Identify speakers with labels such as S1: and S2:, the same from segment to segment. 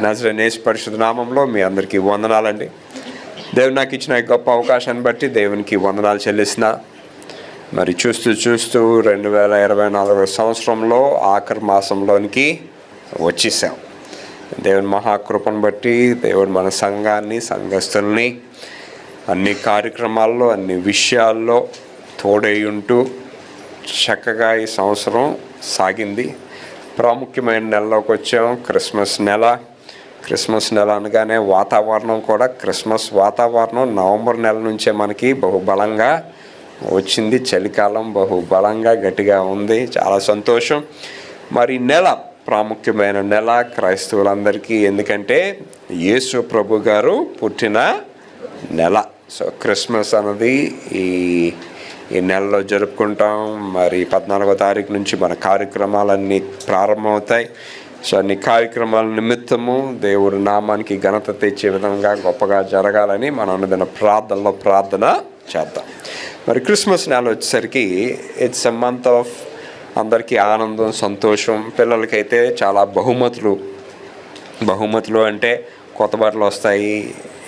S1: నజరేయుడైన యేసు పరిశుద్ధ నామంలో మీ అందరికీ వందనాలండి. దేవుడు నాకు ఇచ్చిన గొప్ప అవకాశాన్ని బట్టి దేవునికి వందనాలు చెల్లిస్తున్నా. మరి చూస్తూ 2024 సంవత్సరంలో ఆఖరి మాసంలోనికి వచ్చేసాం. దేవుని మహాకృపను బట్టి దేవుడు మన సంఘాన్ని, సంఘస్థుల్ని అన్ని కార్యక్రమాల్లో, అన్ని విషయాల్లో తోడై ఉంటూ చక్కగా ఈ సంవత్సరం సాగింది. ప్రాముఖ్యమైన నెలలోకి వచ్చాం. క్రిస్మస్ నెల అనగానే వాతావరణం కూడా క్రిస్మస్ వాతావరణం నవంబర్ నెల నుంచే మనకి బహుబలంగా వచ్చింది. చలికాలం బహుబలంగా గట్టిగా ఉంది. చాలా సంతోషం. మరి నెల ప్రాముఖ్యమైన నెల క్రైస్తవులందరికీ, ఎందుకంటే యేసు ప్రభు గారు పుట్టిన నెల. సో క్రిస్మస్ అన్నది ఈ నెలలో జరుపుకుంటాం. మరి 14వ తారీఖు నుంచి మన కార్యక్రమాలన్నీ ప్రారంభమవుతాయి. సో అన్ని కార్యక్రమాల నిమిత్తము దేవుడి నామానికి ఘనత తెచ్చే విధంగా గొప్పగా జరగాలని మనం అనుదిన ప్రార్థన చేద్దాం. మరి క్రిస్మస్ నెల వచ్చేసరికి ఇట్స్ ఎ మంత్ ఆఫ్ అందరికీ ఆనందం, సంతోషం. పిల్లలకైతే చాలా బహుమతులు అంటే కొత్త బట్టలు వస్తాయి,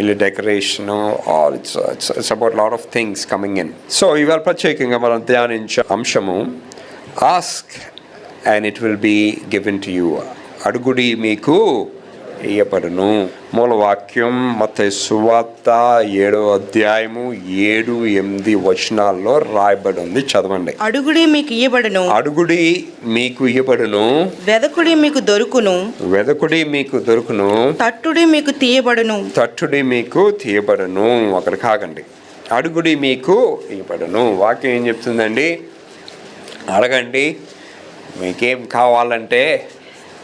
S1: ఇల్లు decoration, all it's about lot of things coming in. So ఇవాళ ప్రత్యేకంగా మనం ధ్యానించే అంశము ask and it will be given to you. అడుగుడి మీకు ఇయ్యబడును. మూలవాక్యం మత్తయి సువార్త 7వ అధ్యాయము 7-8 వచనాల్లో రాయబడి ఉంది. చదవండి.
S2: అడుగుడి మీకు ఇయ్యబడును,
S1: అడుగుడి మీకు ఇయ్యబడును,
S2: వెదకుడి మీకు దొరుకును, తట్టుడి మీకు తీయబడును. అక్కడ కాగండి. అడుగుడి మీకు ఇయ్యబడును. వాక్యం ఏం చెప్తుందండి? అడగండి, మీకేం కావాలంటే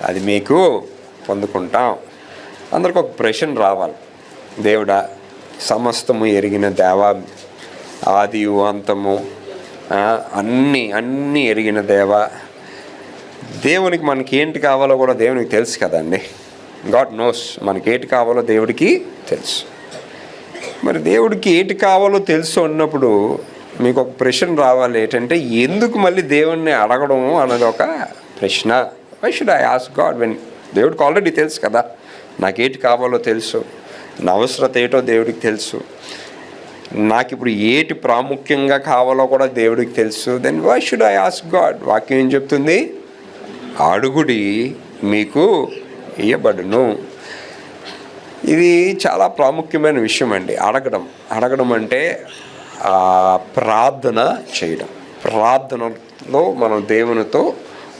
S2: అది మీకు పొందుకుంటాం. అందరికి ఒక ప్రశ్న రావాలి. దేవుడా, సమస్తము ఎరిగిన దేవా, ఆది అంతము అన్నీ ఎరిగిన దేవా, దేవునికి మనకి ఏంటి కావాలో కూడా దేవునికి తెలుసు కదండి. గాడ్ నోస్ మనకి ఏంటి కావాలో దేవుడికి తెలుసు. మరి దేవుడికి ఏంటి కావాలో తెలుసు అన్నప్పుడు మీకు ఒక ప్రశ్న రావాలి. ఏంటంటే, ఎందుకు మళ్ళీ దేవుణ్ణి అడగడం అన్నది ఒక ప్రశ్న. Why should I ask God when దేవుడికి ఆల్రెడీ తెలుసు కదా, నాకేటి కావాలో తెలుసు, నా అవసరత ఏటో దేవుడికి తెలుసు, నాకు ఇప్పుడు ఏటి ప్రాముఖ్యంగా కావాలో కూడా దేవుడికి తెలుసు. Then why should I ask God? వాక్యం ఏం చెప్తుంది? అడుగుడి మీకు ఇయ్యబడును. ఇది చాలా ప్రాముఖ్యమైన విషయం అండి. అడగడం అంటే ప్రార్థన చేయడం. ప్రార్థనలో మనం దేవునితో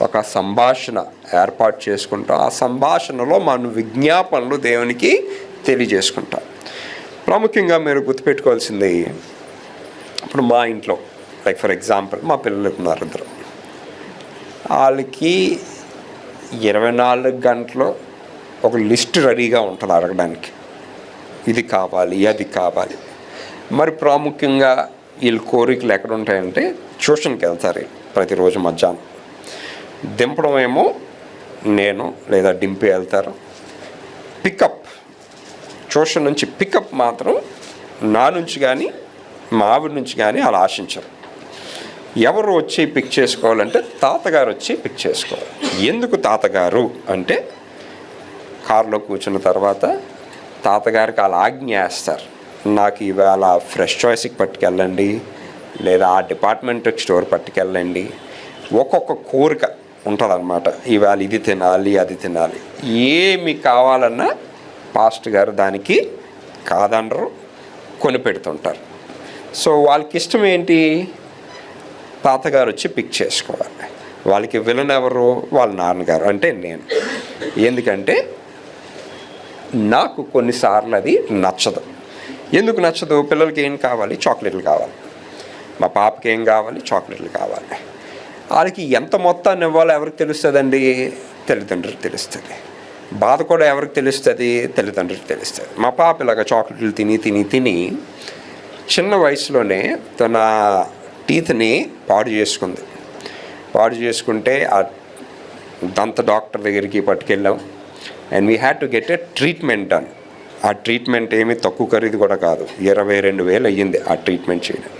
S2: ఒక సంభాషణ ఏర్పాటు చేసుకుంటాం. ఆ సంభాషణలో మన విజ్ఞాపనలు దేవునికి తెలియజేసుకుంటాం. ప్రాముఖ్యంగా మీరు గుర్తుపెట్టుకోవాల్సింది, ఇప్పుడు మా ఇంట్లో లైక్ ఫర్ ఎగ్జాంపుల్ మా పిల్లలు ఉన్నారు, ఇద్దరు. వాళ్ళకి 24 గంటలు ఒక లిస్ట్ రెడీగా ఉంటుంది అడగడానికి. ఇది కావాలి, అది కావాలి. మరి ప్రాముఖ్యంగా వీళ్ళ కోరికలు ఎక్కడ ఉంటాయంటే, ట్యూషన్కి వెళ్తారు ప్రతిరోజు మధ్యాహ్నం. దింపడం ఏమో నేను లేదా డింపి వెళ్తారు. పికప్, ట్యూషన్ నుంచి పికప్ మాత్రం నా నుంచి కానీ మా ఆవిడ నుంచి కానీ అలా ఆశించరు. ఎవరు వచ్చి పిక్ చేసుకోవాలంటే తాతగారు వచ్చి పిక్ చేసుకోవాలి. ఎందుకు తాతగారు అంటే, కారులో కూర్చున్న తర్వాత తాతగారికి అలా ఆజ్ఞ వేస్తారు, నాకు ఇవాళ ఫ్రెష్ చాయిస్కి పట్టుకెళ్ళండి, లేదా ఆ డిపార్ట్మెంట్ స్టోర్ పట్టుకెళ్ళండి. ఒక్కొక్క కోరిక ఉంటుందన్నమాట. ఇవాళ ఇది తినాలి, అది తినాలి. ఏమి కావాలన్నా పాస్టర్ గారు దానికి కాదనరు, కొని పెడుతుంటారు. సో వాళ్ళకి ఇష్టం ఏంటి? తాతగారు వచ్చి పిక్ చేసుకోవాలి. వాళ్ళకి విలన్ ఎవరు? వాళ్ళ నాన్నగారు అంటే నేను. ఎందుకంటే నాకు కొన్నిసార్లు అది నచ్చదు. ఎందుకు నచ్చదు? పిల్లలకి ఏం కావాలి? చాక్లెట్లు కావాలి. మా పాపకి ఏం కావాలి? చాక్లెట్లు కావాలి. వాళ్ళకి ఎంత మొత్తాన్ని ఇవ్వాలో ఎవరికి తెలుస్తుందండి? తల్లిదండ్రులకు తెలుస్తుంది. బాధ కూడా ఎవరికి తెలుస్తుంది? తల్లిదండ్రులకు తెలుస్తుంది. మా పాప ఇలాగ చాక్లెట్లు తిని చిన్న వయసులోనే తన టీత్ని పాడు చేసుకుంటే ఆ దంత డాక్టర్ దగ్గరికి పట్టుకెళ్ళాం. And we had to get a treatment done. ఆ ట్రీట్మెంట్ ఏమీ తక్కువ ఖరీదు కూడా కాదు. 22,000 అయ్యింది ఆ ట్రీట్మెంట్ చేయడం.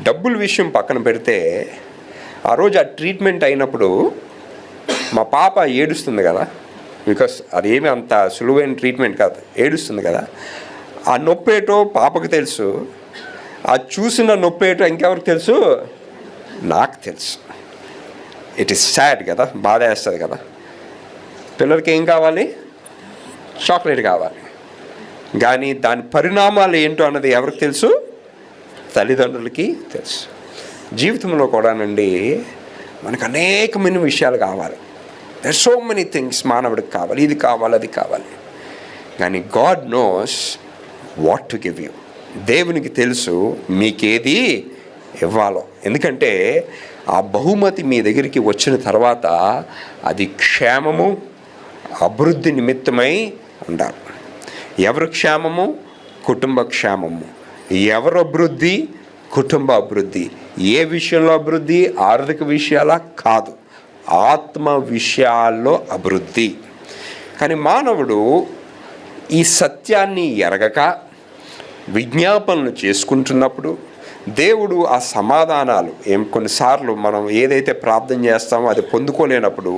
S2: డబ్బుల విషయం పక్కన పెడితే, ఆ రోజు ఆ ట్రీట్మెంట్ అయినప్పుడు మా పాప ఏడుస్తుంది కదా,
S1: బికాస్ అదేమి అంత సులువైన ట్రీట్మెంట్ కాదు, ఏడుస్తుంది కదా. ఆ నొప్పేటో పాపకు తెలుసు, ఆ చూసిన నొప్పేటో ఇంకెవరికి తెలుసు? నాకు తెలుసు. ఇట్ ఈస్ సాడ్ కదా, బాధ వేస్తుంది కదా. పిల్లలకి ఏం కావాలి? చాక్లెట్ కావాలి. కానీ దాని పరిణామాలు ఏంటో అన్నది ఎవరికి తెలుసు? తల్లిదండ్రులకి తెలుసు. జీవితంలో కూడానండి మనకు అనేకమైన విషయాలు కావాలి. దర్ సో మెనీ థింగ్స్ మానవుడికి కావాలి, ఇది కావాలి, అది కావాలి. కానీ God knows what to give you. దేవునికి తెలుసు మీకేది ఇవ్వాలో. ఎందుకంటే ఆ బహుమతి మీ దగ్గరికి వచ్చిన తర్వాత అది క్షేమము, అభివృద్ధి నిమిత్తమై ఉండాలి. ఎవరు క్షేమము? కుటుంబ క్షేమము. ఎవరు అభివృద్ధి? కుటుంబ అభివృద్ధి. ఏ విషయంలో అభివృద్ధి? ఆర్థిక విషయాల కాదు, ఆత్మ విషయాల్లో అభివృద్ధి. కానీ మానవుడు ఈ సత్యాన్ని ఎరగక విజ్ఞాపనలు చేసుకుంటున్నప్పుడు దేవుడు ఆ సమాధానాలు కొన్నిసార్లు మనం ఏదైతే ప్రార్థన చేస్తామో అది పొందుకోలేనప్పుడు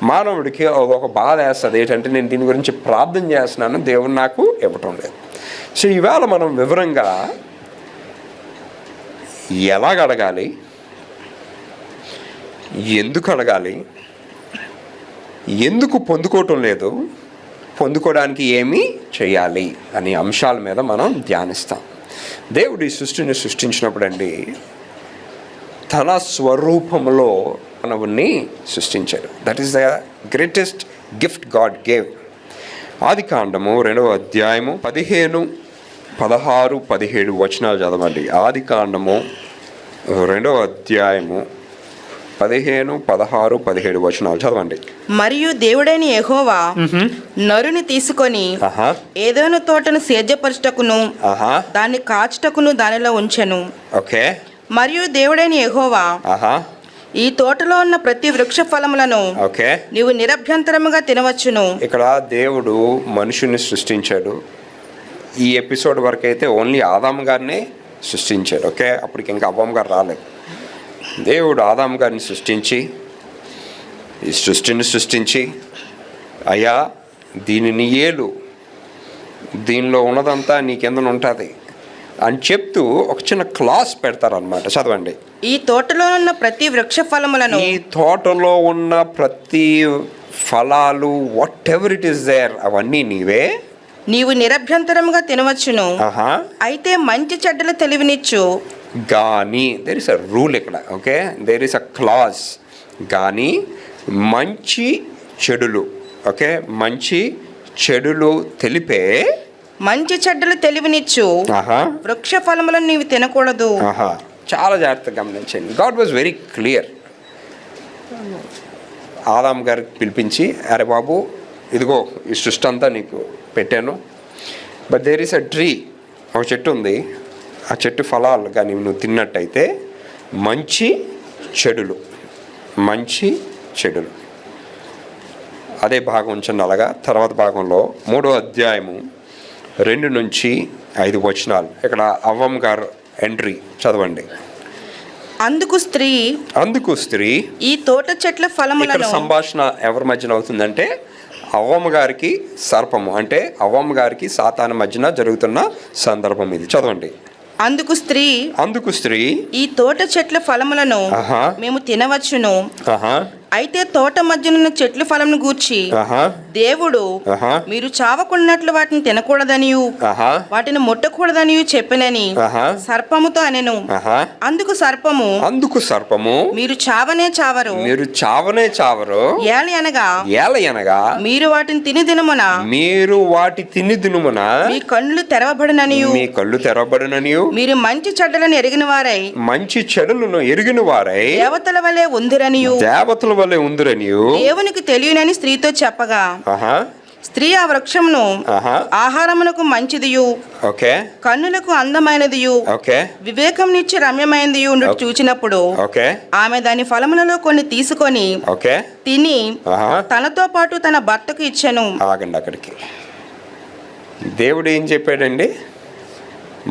S1: మానవుడికి ఒక బాధ వేస్తుంది. ఏంటంటే నేను దీని గురించి ప్రార్థన చేస్తున్నాను, దేవుడు నాకు ఇవ్వటం లేదు. సో ఇవాళ మనం వివరంగా ఎలాగ అడగాలి, ఎందుకు అడగాలి, ఎందుకు పొందుకోవటం లేదు, పొందుకోవడానికి ఏమి చేయాలి అనే అంశాల మీద మనం ధ్యానిస్తాం. దేవుడు ఈ సృష్టిని సృష్టించినప్పుడు అండి తన స్వరూపంలో మానవుణ్ణి సృష్టించాడు. That is the greatest gift God gave. ఆదికాండము 2వ అధ్యాయము 15, 16, 17 వచనాలు చదవండి. ఆదికాండము 2వ అధ్యాయము 15, 16, 17 వచనాలు చదవండి.
S3: మరియు దేవుడైన యెహోవా నరుని తీసుకొని ఏదోను తోటను సేద్యపరచుటకును దాన్ని కాచుటకును దానిలో ఉంచెను.
S1: ఓకే.
S3: మరియు దేవుడైన యెహోవా ఈ తోటలో ఉన్న ప్రతి వృక్ష ఫలములను
S1: ఓకే
S3: నీవు నిరభ్యంతరముగా తినవచ్చును.
S1: ఇక్కడ దేవుడు మనుషుని సృష్టించాడు. ఈ ఎపిసోడ్ వరకు అయితే ఓన్లీ ఆదాము గారినే సృష్టించాడు. ఓకే, అప్పటికి ఇంకా అవ్వం గారు రాలేదు. దేవుడు ఆదాము గారిని సృష్టించి ఈ సృష్టిని సృష్టించి అయ్యా దీనిని ఏలు, దీనిలో ఉన్నదంతా నీకెందున ఉంటుంది అని చెప్తూ ఒక చిన్న క్లాస్ పెడతారనమాట. చదవండి.
S3: ఈ తోటలో ఉన్న ప్రతి వృక్ష ఫలములను,
S1: ఈ తోటలో ఉన్న ప్రతి ఫలాలు whatever it is there అవన్నీ నీవే,
S3: నీవు నిరభ్యంతరముగా తినవచ్చును. అయితే మంచి చెడ్డల తెలివినిచ్చు.
S1: కానీ దేర్ ఇస్ అ రూల్ ఇక్కడ. Okay, there is a clause. కానీ మంచి చెడులు, ఓకే, మంచి చెడులు తెలిపే
S3: మంచి చెడ్డలు తెలివినిచ్చు వృక్ష ఫలములను నీవు తినకూడదు.
S1: చాలా జాగ్రత్తగా గమనించండి. God was very clear. Adam గారికి పిలిపించి, అరే బాబు ఇదిగో ఈ సృష్టి అంతా నీకు పెట్టాను, but there is a tree, ఒక చెట్టు ఉంది, ఆ చెట్టు ఫలాలు కానీ నువ్వు తిన్నట్టయితే మంచి చెడులు, మంచి చెడులు. అదే భాగం ఉంచండి. అలాగా తర్వాత భాగంలో 3వ అధ్యాయము 2 నుంచి 5 వచనాలు. ఇక్కడ అవ్వం గారు ఎంట్రీ చదవండి.
S3: అందుకు స్త్రీ ఈ తోట చెట్ల ఫలములను.
S1: సంభాషణ ఎవరి మధ్యన అవుతుందంటే అవ్వమ్మ గారికి సర్పము, అంటే అవ్వమ్మ గారికి సాతాను మధ్యన జరుగుతున్న సందర్భం ఇది. చదవండి.
S3: అందుకు స్త్రీ ఈ తోట చెట్ల ఫలములను మేము తినవచ్చును, అయితే తోట మధ్యనున్న చెట్ల ఫలమును గూర్చి దేవుడు మీరు చావకున్నట్లు వాటిని తినకూడదనియు వాటిని ముట్టకూడదనియు చెప్పినని సర్పముతో అనెను. అందుకు సర్పము మీరు చావనే చావరు, ఏలి అనగా మీరు వాటిని తిని దినమున మీ కళ్ళు తెరవబడిననియు మీరు మంచి చెడ్డలను ఎరిగిన వారై దేవతల వలె ఉందిరనియు దేవునికి తెలియనని స్త్రీతో చెప్పగా స్త్రీ ఆ వృక్షమును ఆహారమునకు మంచిదియు కన్నులకు అందమైనదియు వివేకం నిచ్చి రమ్యమైనదియు చూచినప్పుడు ఆమె దాని ఫలములలో కొన్ని తీసుకొని తిని తనతో పాటు తన భర్తకు ఇచ్చెను.
S1: ఆగండి అక్కడికి. దేవుడు ఏం చెప్పాడండి?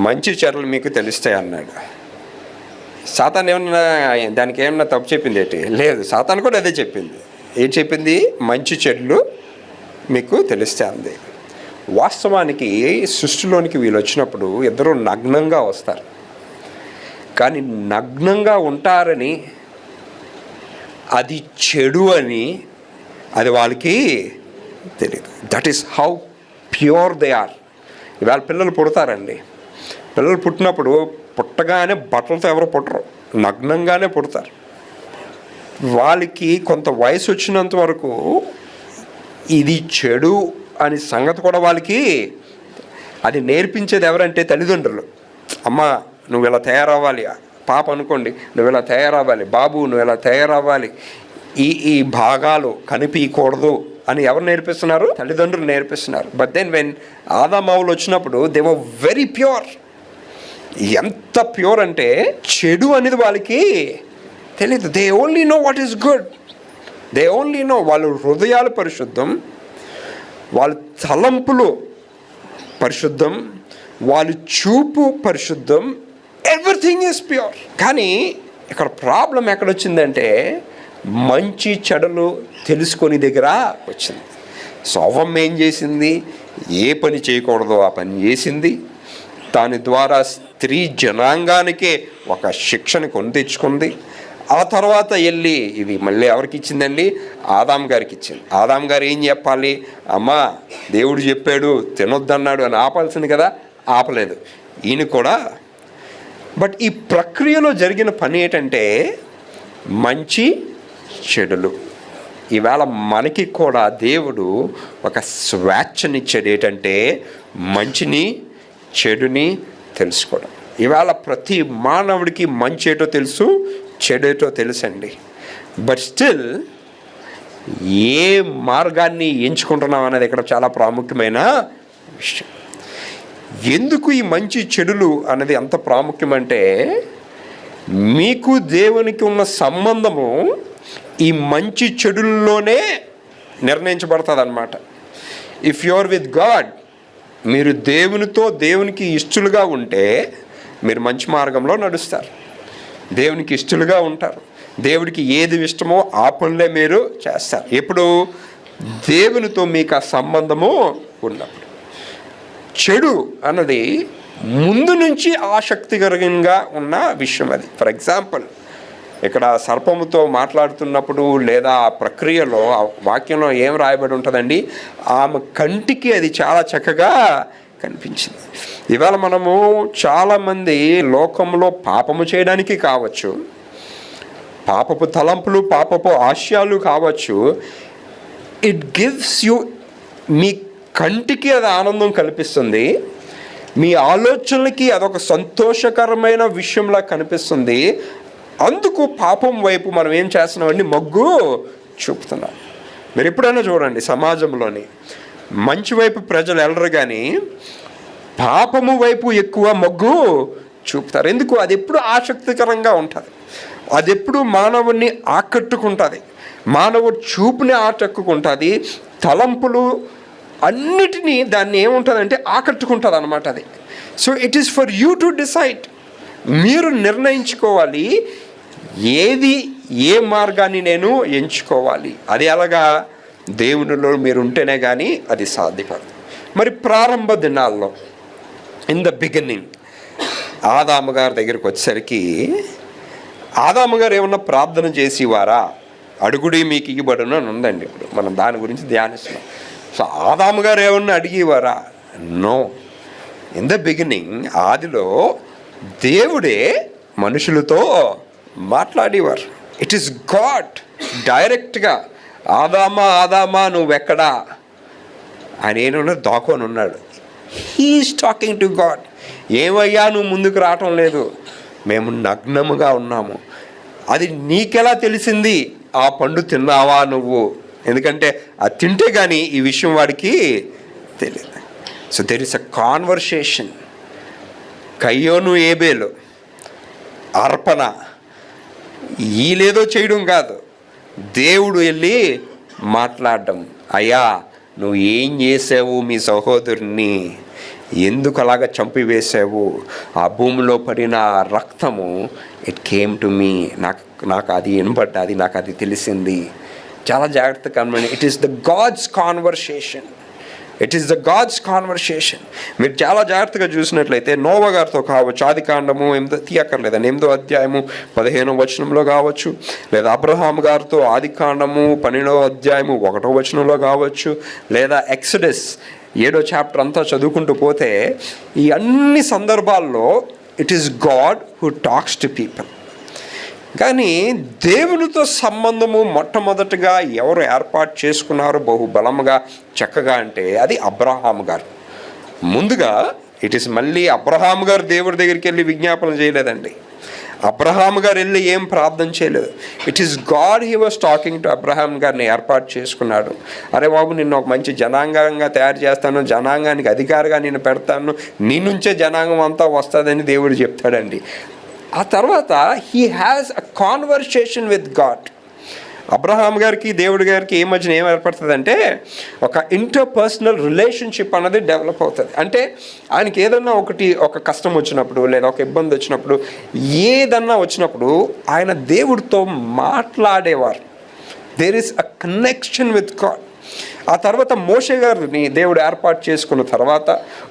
S1: మంచి చెడులు మీకు తెలుస్తాయి అన్నాడు. సాతాన్ ఏమన్నా దానికి ఏమన్నా తప్పు చెప్పింది ఏంటి? లేదు, సాతాన్ కూడా అదే చెప్పింది. ఏం చెప్పింది? మంచి చెడులు
S2: మీకు తెలుస్తుంది. వాస్తవానికి సృష్టిలోనికి వీళ్ళు వచ్చినప్పుడు ఇద్దరు నగ్నంగా వస్తారు, కానీ నగ్నంగా ఉంటారని అది చెడు అని అది వాళ్ళకి తెలియదు. That is how pure they are. ఇవాళ పిల్లలు పుడతారండి, పిల్లలు పుట్టినప్పుడు పుట్టగానే బట్టలతో ఎవరు పుట్టరు, నగ్నంగానే పుడతారు. వాళ్ళకి కొంత వయసు వచ్చినంత వరకు ఇది చెడు అని సంగతి కూడా వాళ్ళకి అది నేర్పించేది ఎవరంటే తల్లిదండ్రులు. అమ్మ నువ్వు ఇలా తయారవ్వాలి, పాప అనుకోండి నువ్వు ఇలా తయారవ్వాలి, బాబు నువ్వు ఇలా తయారవ్వాలి, ఈ భాగాలు కనిపించకూడదు అని ఎవరు నేర్పిస్తున్నారు? తల్లిదండ్రులు నేర్పిస్తున్నారు. బట్ దెన్ వెన్ ఆదాము హవ్వలు వచ్చినప్పుడు దే వర్ వెరీ ప్యూర్. ఎంత ప్యూర్ అంటే చెడు అనేది వాళ్ళకి తెలీదు. They only know what is good. They only know. వాళ్ళ హృదయాలు పరిశుద్ధం, వాళ్ళ తలంపులు పరిశుద్ధం, వాళ్ళ చూపు పరిశుద్ధం, ఎవ్రీథింగ్ ఈజ్ ప్యూర్. కానీ ఇక్కడ ప్రాబ్లం ఎక్కడొచ్చిందంటే మంచి చెడులు తెలుసుకొని దగ్గర వచ్చింది. సో అవ్వమ్మ ఏం చేసింది? ఏ పని చేయకూడదో ఆ పని చేసింది. దాని ద్వారా స్త్రీ జనాంగానికే ఒక శిక్షను కొని తెచ్చుకుంది. ఆ తర్వాత వెళ్ళి ఇది మళ్ళీ ఎవరికి ఇచ్చిందండి? ఆదాం గారికి ఇచ్చింది. ఆదాం గారు ఏం చెప్పాలి? అమ్మా దేవుడు చెప్పాడు తినొద్దన్నాడు అని ఆపాల్సింది కదా, ఆపలేదు ఈయన కూడా. బట్ ఈ ప్రక్రియలో జరిగిన పని ఏంటంటే మంచి చెడులు. ఈవేళ మనకి కూడా దేవుడు ఒక స్వేచ్ఛనిచ్చాడు ఏంటంటే మంచిని చెడుని తెలుసుకోవడం. ఈవేళ ప్రతి మానవుడికి మంచి ఏటో తెలుసు, చెడేటో తెలుసండి. బట్ స్టిల్ ఏ మార్గాన్ని ఎంచుకుంటున్నాం అనేది ఇక్కడ చాలా ప్రాముఖ్యమైన విషయం. ఎందుకు ఈ మంచి చెడులు అనేది ఎంత ప్రాముఖ్యమంటే మీకు దేవునికి ఉన్న సంబంధము ఈ మంచి చెడుల్లోనే నిర్ణయించబడుతుంది అన్నమాట. If you are with God, మీరు దేవునితో దేవునికి ఇష్టలుగా ఉంటే మీరు మంచి మార్గంలో నడుస్తారు, దేవునికి ఇష్టలుగా ఉంటారు. దేవుడికి ఏది ఇష్టమో ఆ పనులే మీరు చేస్తారు. ఎప్పుడు దేవునితో మీకు ఆ సంబంధము ఉన్నప్పుడు. చెడు అన్నది ముందు నుంచి ఆసక్తికరంగా ఉన్న విషయం అది. ఫర్ ఎగ్జాంపుల్ ఇక్కడ సర్పముతో మాట్లాడుతున్నప్పుడు లేదా ఆ ప్రక్రియలో ఆ వాక్యంలో ఏం రాయబడి ఉంటుందండి? ఆమె కంటికి అది చాలా చక్కగా కనిపించింది. ఇవాళ మనము చాలామంది లోకంలో పాపము చేయడానికి కావచ్చు, పాపపు తలంపులు పాపపు ఆశయాలు కావచ్చు, ఇట్ గివ్స్ యూ, మీ కంటికి అది ఆనందం కల్పిస్తుంది, మీ ఆలోచనలకి అదొక సంతోషకరమైన విషయంలా కనిపిస్తుంది. అందుకు పాపం వైపు మనం ఏం చేస్తున్నామండి? మొగ్గు చూపుతున్నాం. మీరు ఎప్పుడైనా చూడండి సమాజంలోని మంచి వైపు ప్రజలు వెళ్ళరు, కానీ పాపము వైపు ఎక్కువ మొగ్గు చూపుతారు. ఎందుకు? అది ఎప్పుడు ఆసక్తికరంగా ఉంటుంది, అది ఎప్పుడు మానవుని ఆకట్టుకుంటుంది, మానవుడు చూపుని ఆకట్టుకుంటుంది, తలంపులు అన్నిటినీ దాన్ని ఏముంటుందంటే ఆకట్టుకుంటుంది అన్నమాట అది. So it is for you to decide. మీరు నిర్ణయించుకోవాలి ఏది ఏ మార్గాన్ని నేను ఎంచుకోవాలి. అది ఎలాగా? దేవునిలో మీరు ఉంటేనే కానీ అది సాధ్యపడదు. మరి ప్రారంభ దినాల్లో ఇన్ ద బిగినింగ్ ఆదాము గారి దగ్గరికి వచ్చేసరికి ఆదాము గారు ఏమన్నా ప్రార్థన చేసేవారా? అడుగుడి మీకు ఇవ్వబడును అని ఉందండి. ఇప్పుడు మనం దాని గురించి ధ్యానిస్తున్నాం. సో ఆదాము గారు ఏమన్నా అడిగేవారా? నో. ఇన్ ద బిగినింగ్ ఆదిలో దేవుడే మనుషులతో మాట్లాడేవారు. ఇట్ ఈస్ గాడ్ డైరెక్ట్గా, ఆదామా ఆదామా నువ్వెక్కడా ఆయన ఏమన్నా దాక్కొని ఉన్నాడు. He is talking to God. ఏమయ్యా నువ్వు ముందుకు రావటం లేదు? మేము నగ్నముగా ఉన్నాము. అది నీకెలా తెలిసింది? ఆ పండు తిన్నావా నువ్వు? ఎందుకంటే అది తింటే కానీ ఈ విషయం వాడికి తెలియదు. So there is a conversation. కయ్యోను ఏబేలు అర్పణ ఈలేదో చేయడం కాదు, దేవుడు వెళ్ళి మాట్లాడడం. అయ్యా నువ్వు ఏం చేసావు మీ సహోదరుని? ఎందుకు అలాగ చంపివేసావు? ఆ భూమిలో పడిన రక్తము ఇట్ కేమ్ టు మీ, నాకు అది వినబడ్డది, నాకు అది తెలిసింది చాలా జాగ్రత్తగా కనబడి, it is the God's conversation. It is the God's conversation. మీరు చాలా జాగ్రత్తగా చూసినట్లయితే నోవా గారితో కావచ్చు, ఆదికాండము 8వ అధ్యాయము 15వ వచనంలో కావచ్చు, లేదా అబ్రహాం గారితో ఆదికాండము 12వ అధ్యాయము 1వ వచనంలో కావచ్చు, లేదా ఎక్సడస్ 7వ చాప్టర్ అంతా చదువుకుంటూ పోతే ఈ అన్ని సందర్భాల్లో it is God who talks to people. కానీ దేవునితో సంబంధము మొట్టమొదటిగా ఎవరు ఏర్పాటు చేసుకున్నారు బహుబలముగా చక్కగా అంటే అది అబ్రహాం గారు. ముందుగా ఇట్ ఈస్ మళ్ళీ అబ్రహాం గారు దేవుడి దగ్గరికి వెళ్ళి విజ్ఞాపన చేయలేదండి. అబ్రహాం గారు వెళ్ళి ఏం ప్రార్థన చేయలేదు. It is God he was talking to Abraham గారిని ఏర్పాటు చేసుకున్నాడు. అరే బాబు, నిన్ను ఒక మంచి జనాంగంగా తయారు చేస్తాను, జనాంగానికి అధికారిగా నేను పెడతాను, నీ నుంచే జనాంగం అంతా వస్తుందని దేవుడు చెప్తాడండి. ఆ తర్వాత he has a conversation with God. Abraham గారికి దేవుడి గారికి ఏ మధ్యన ఏం ఏర్పడుతుందంటే ఒక ఇంటర్పర్సనల్ రిలేషన్షిప్ అన్నది డెవలప్ అవుతుంది. అంటే ఆయనకి ఏదన్నా ఒక కష్టం వచ్చినప్పుడు, లేదా ఒక ఇబ్బంది వచ్చినప్పుడు, ఏదన్నా వచ్చినప్పుడు ఆయన దేవుడితో మాట్లాడేవారు. There is a connection with God. ఆ తర్వాత మోషే గారిని దేవుడు ఏర్పాటు చేసుకున్న తర్వాత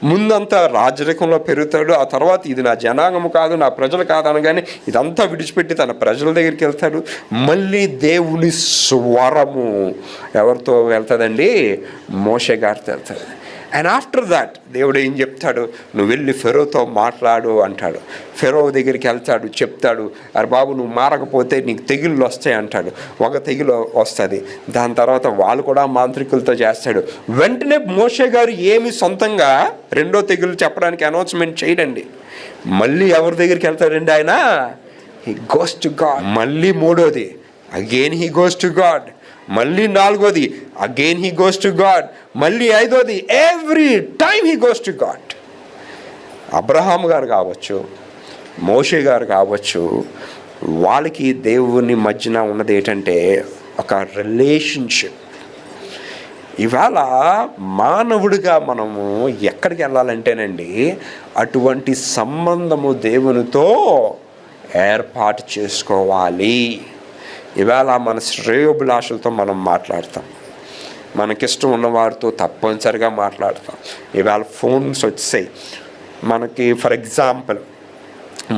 S2: ముందంతా రాజరికంలో పెరుగుతాడు. ఆ తర్వాత ఇది నా జనాంగము కాదు, నా ప్రజలు కాదు అనగానే ఇదంతా విడిచిపెట్టి తన ప్రజల దగ్గరికి వెళ్తాడు. మళ్ళీ దేవుని స్వరము ఎవరితో వెళ్తుందండి? మోషే గారితో వెళ్తాడు. అండ్ ఆఫ్టర్ దాట్ దేవుడు ఏం చెప్తాడు? నువ్వు వెళ్ళి ఫెరోతో మాట్లాడు అంటాడు. ఫెరో దగ్గరికి వెళ్తాడు, చెప్తాడు, అరే బాబు నువ్వు మారకపోతే నీకు తెగుళ్ళు వస్తాయి అంటాడు. ఒక తెగులు వస్తుంది. దాని తర్వాత వాళ్ళు కూడా మాంత్రికులతో చేస్తాడు. వెంటనే మోషే గారు ఏమి సొంతంగా రెండో తెగులు చెప్పడానికి అనౌన్స్మెంట్ చేయడండి. మళ్ళీ ఎవరి దగ్గరికి వెళ్తాడండి ఆయన? He goes to God. మళ్ళీ మూడోది again he goes to God. మళ్ళీ నాలుగోది again he goes to God. మళ్ళీ ఐదోది every time he goes to God. Abraham గారు కావచ్చు, మోషే గారు కావచ్చు, వాళ్ళకి దేవుని మధ్యన ఉన్నది ఏంటంటే ఒక రిలేషన్షిప్. ఇవాళ మానవుడిగా మనము ఎక్కడికి వెళ్ళాలంటేనండి అటువంటి సంబంధము దేవునితో ఏర్పాటు చేసుకోవాలి. ఇవాళ మన శ్రేయోభిలాషలతో మనం మాట్లాడతాం, మనకిష్టం ఉన్నవారితో తప్పనిసరిగా మాట్లాడతాం. ఇవాళ ఫోన్స్ వచ్చాయి మనకి. ఫర్ ఎగ్జాంపుల్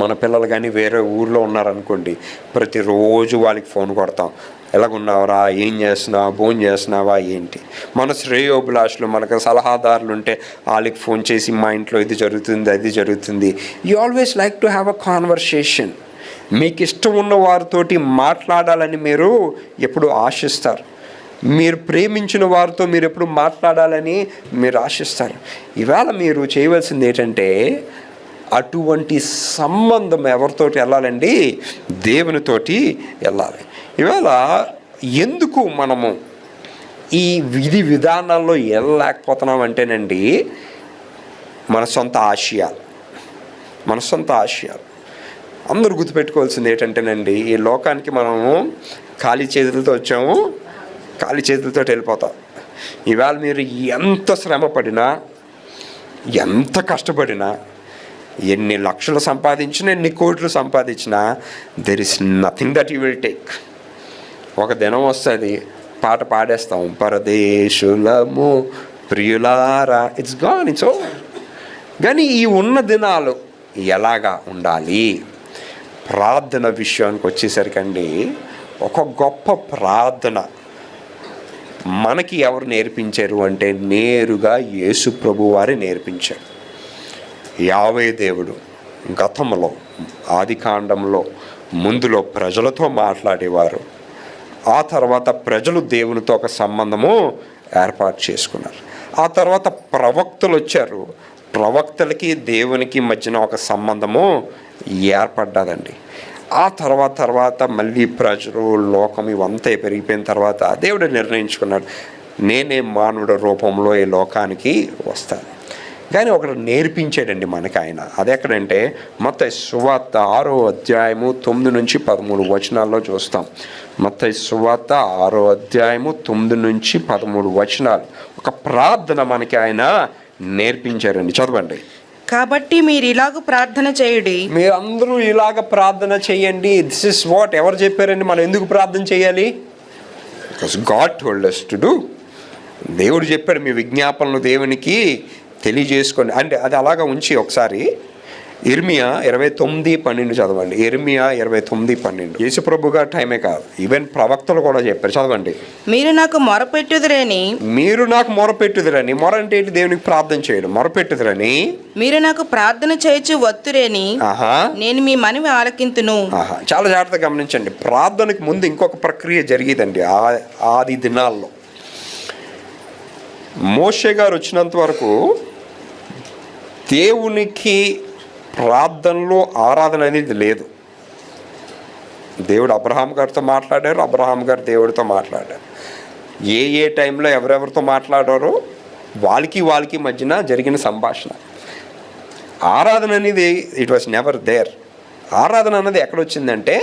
S2: మన పిల్లలు కానీ వేరే ఊర్లో ఉన్నారనుకోండి, ప్రతిరోజు వాళ్ళకి ఫోన్ కొడతాం. ఎలాగున్నావురా, ఏం చేస్తున్నావా, భోజనం చేస్తున్నావా, ఏంటి. మన శ్రేయోభిలాషులు, మనకు సలహాదారులు ఉంటే వాళ్ళకి ఫోన్ చేసి మా ఇంట్లో ఇది జరుగుతుంది, అది జరుగుతుంది. You always like to have a conversation. మీకు ఇష్టం ఉన్న వారితోటి మాట్లాడాలని మీరు ఎప్పుడు ఆశిస్తారు. మీరు ప్రేమించిన వారితో మీరు ఎప్పుడు మాట్లాడాలని మీరు ఆశిస్తారు. ఇవాళ మీరు చేయవలసింది ఏంటంటే అటువంటి సంబంధం ఎవరితోటి వెళ్ళాలండి? దేవునితోటి వెళ్ళాలి. ఇవాళ ఎందుకు మనము ఈ విధి విధానాల్లో వెళ్ళలేకపోతున్నాం అంటేనండి మన సొంత ఆశయాలు. అందరూ గుర్తుపెట్టుకోవాల్సింది ఏంటంటేనండి, ఈ లోకానికి మనము ఖాళీ చేతులతో వచ్చాము, ఖాళీ చేతులతో వెళ్ళిపోతాం. ఇవాళ మీరు ఎంత శ్రమ పడినా, ఎంత కష్టపడినా, ఎన్ని లక్షలు సంపాదించినా, ఎన్ని కోట్లు సంపాదించినా, there is nothing that you will take. ఒక దినం వస్తుంది, పాట పాడేస్తాం, పరదేశులము ప్రియులారా, ఇట్స్ గాన్, ఇట్స్ ఓవర్. కానీ ఈ ఉన్న దినాలు ఎలాగా ఉండాలి? ప్రార్థన విషయానికి వచ్చేసరికండి, ఒక గొప్ప ప్రార్థన మనకి ఎవరు నేర్పించారు అంటే నేరుగా యేసు ప్రభు వారే నేర్పించారు. యావే దేవుడు గతంలో ఆదికాండంలో ముందులో ప్రజలతో మాట్లాడేవారు. ఆ తర్వాత ప్రజలు దేవునితో ఒక సంబంధము ఏర్పాటు చేసుకున్నారు. ఆ తర్వాత ప్రవక్తలు వచ్చారు. ప్రవక్తలకి దేవునికి మధ్యన ఒక సంబంధము ఏర్పడ్డదండి. ఆ తర్వాత మళ్ళీ ప్రజలు, లోకం ఇవంతా పెరిగిపోయిన తర్వాత దేవుడు నిర్ణయించుకున్నాడు, నేనే మానవుడి రూపంలో ఈ లోకానికి వస్తాను. కానీ ఒకడు నేర్పించాడండి మనకి ఆయన. అది ఎక్కడంటే మత్తయి సువార్త 6వ అధ్యాయము 9 నుంచి 13 వచనాల్లో చూస్తాం. మత్తయి సువార్త 6వ అధ్యాయము 9 నుంచి 13 వచనాలు. ఒక ప్రార్థన మనకి ఆయన నేర్పించారండి. చదవండి.
S3: కాబట్టి మీరు ఇలాగ ప్రార్థన చేయుడి.
S2: మీరందరూ ఇలాగ ప్రార్థన చేయండి. దిస్ ఇస్ వాట్ ఎవరు చెప్పారండి మనం ఎందుకు ప్రార్థన చేయాలి? Because God told us to do. దేవుడు చెప్పాడు మీ విజ్ఞాపనలు దేవునికి తెలియజేసుకోండి అంటే. అది అలాగా ఉంచి ఒకసారి ఇర్మియా 29:12 చదవండి. ఇర్మియా 29:12. యేసుప్రభు గారి టైమే కాదు, ఈవెన్ ప్రవక్తలు కూడా చెప్పారు. చదవండి.
S3: మీరు నాకు మొరపెట్టుదురని,
S2: మీరు నాకు మొరపెట్టుదురని. మొర అంటే ఏంటి? దేవునికి ప్రార్థన చేయడం. మొరపెట్టుదురని,
S3: మీరు నాకు ప్రార్థన చేయొచ్చు వత్తురేని, నేను మీ మనవి ఆలకింతును.
S2: చాలా జాగ్రత్తగా గమనించండి. ప్రార్థనకు ముందు ఇంకొక ప్రక్రియ జరిగేదండి ఆది దినాల్లో. మోషే గారు వచ్చినంత వరకు దేవునికి ప్రార్థనలో ఆరాధన అనేది లేదు. దేవుడు అబ్రహాం గారితో మాట్లాడారు, అబ్రహాం గారు దేవుడితో మాట్లాడారు. ఏ టైంలో ఎవరెవరితో మాట్లాడారో వాళ్ళకి మధ్యన జరిగిన సంభాషణ. ఆరాధన అనేది ఇట్ వాస్ నెవర్ దేర్. ఆరాధన అన్నది ఎక్కడొచ్చిందంటే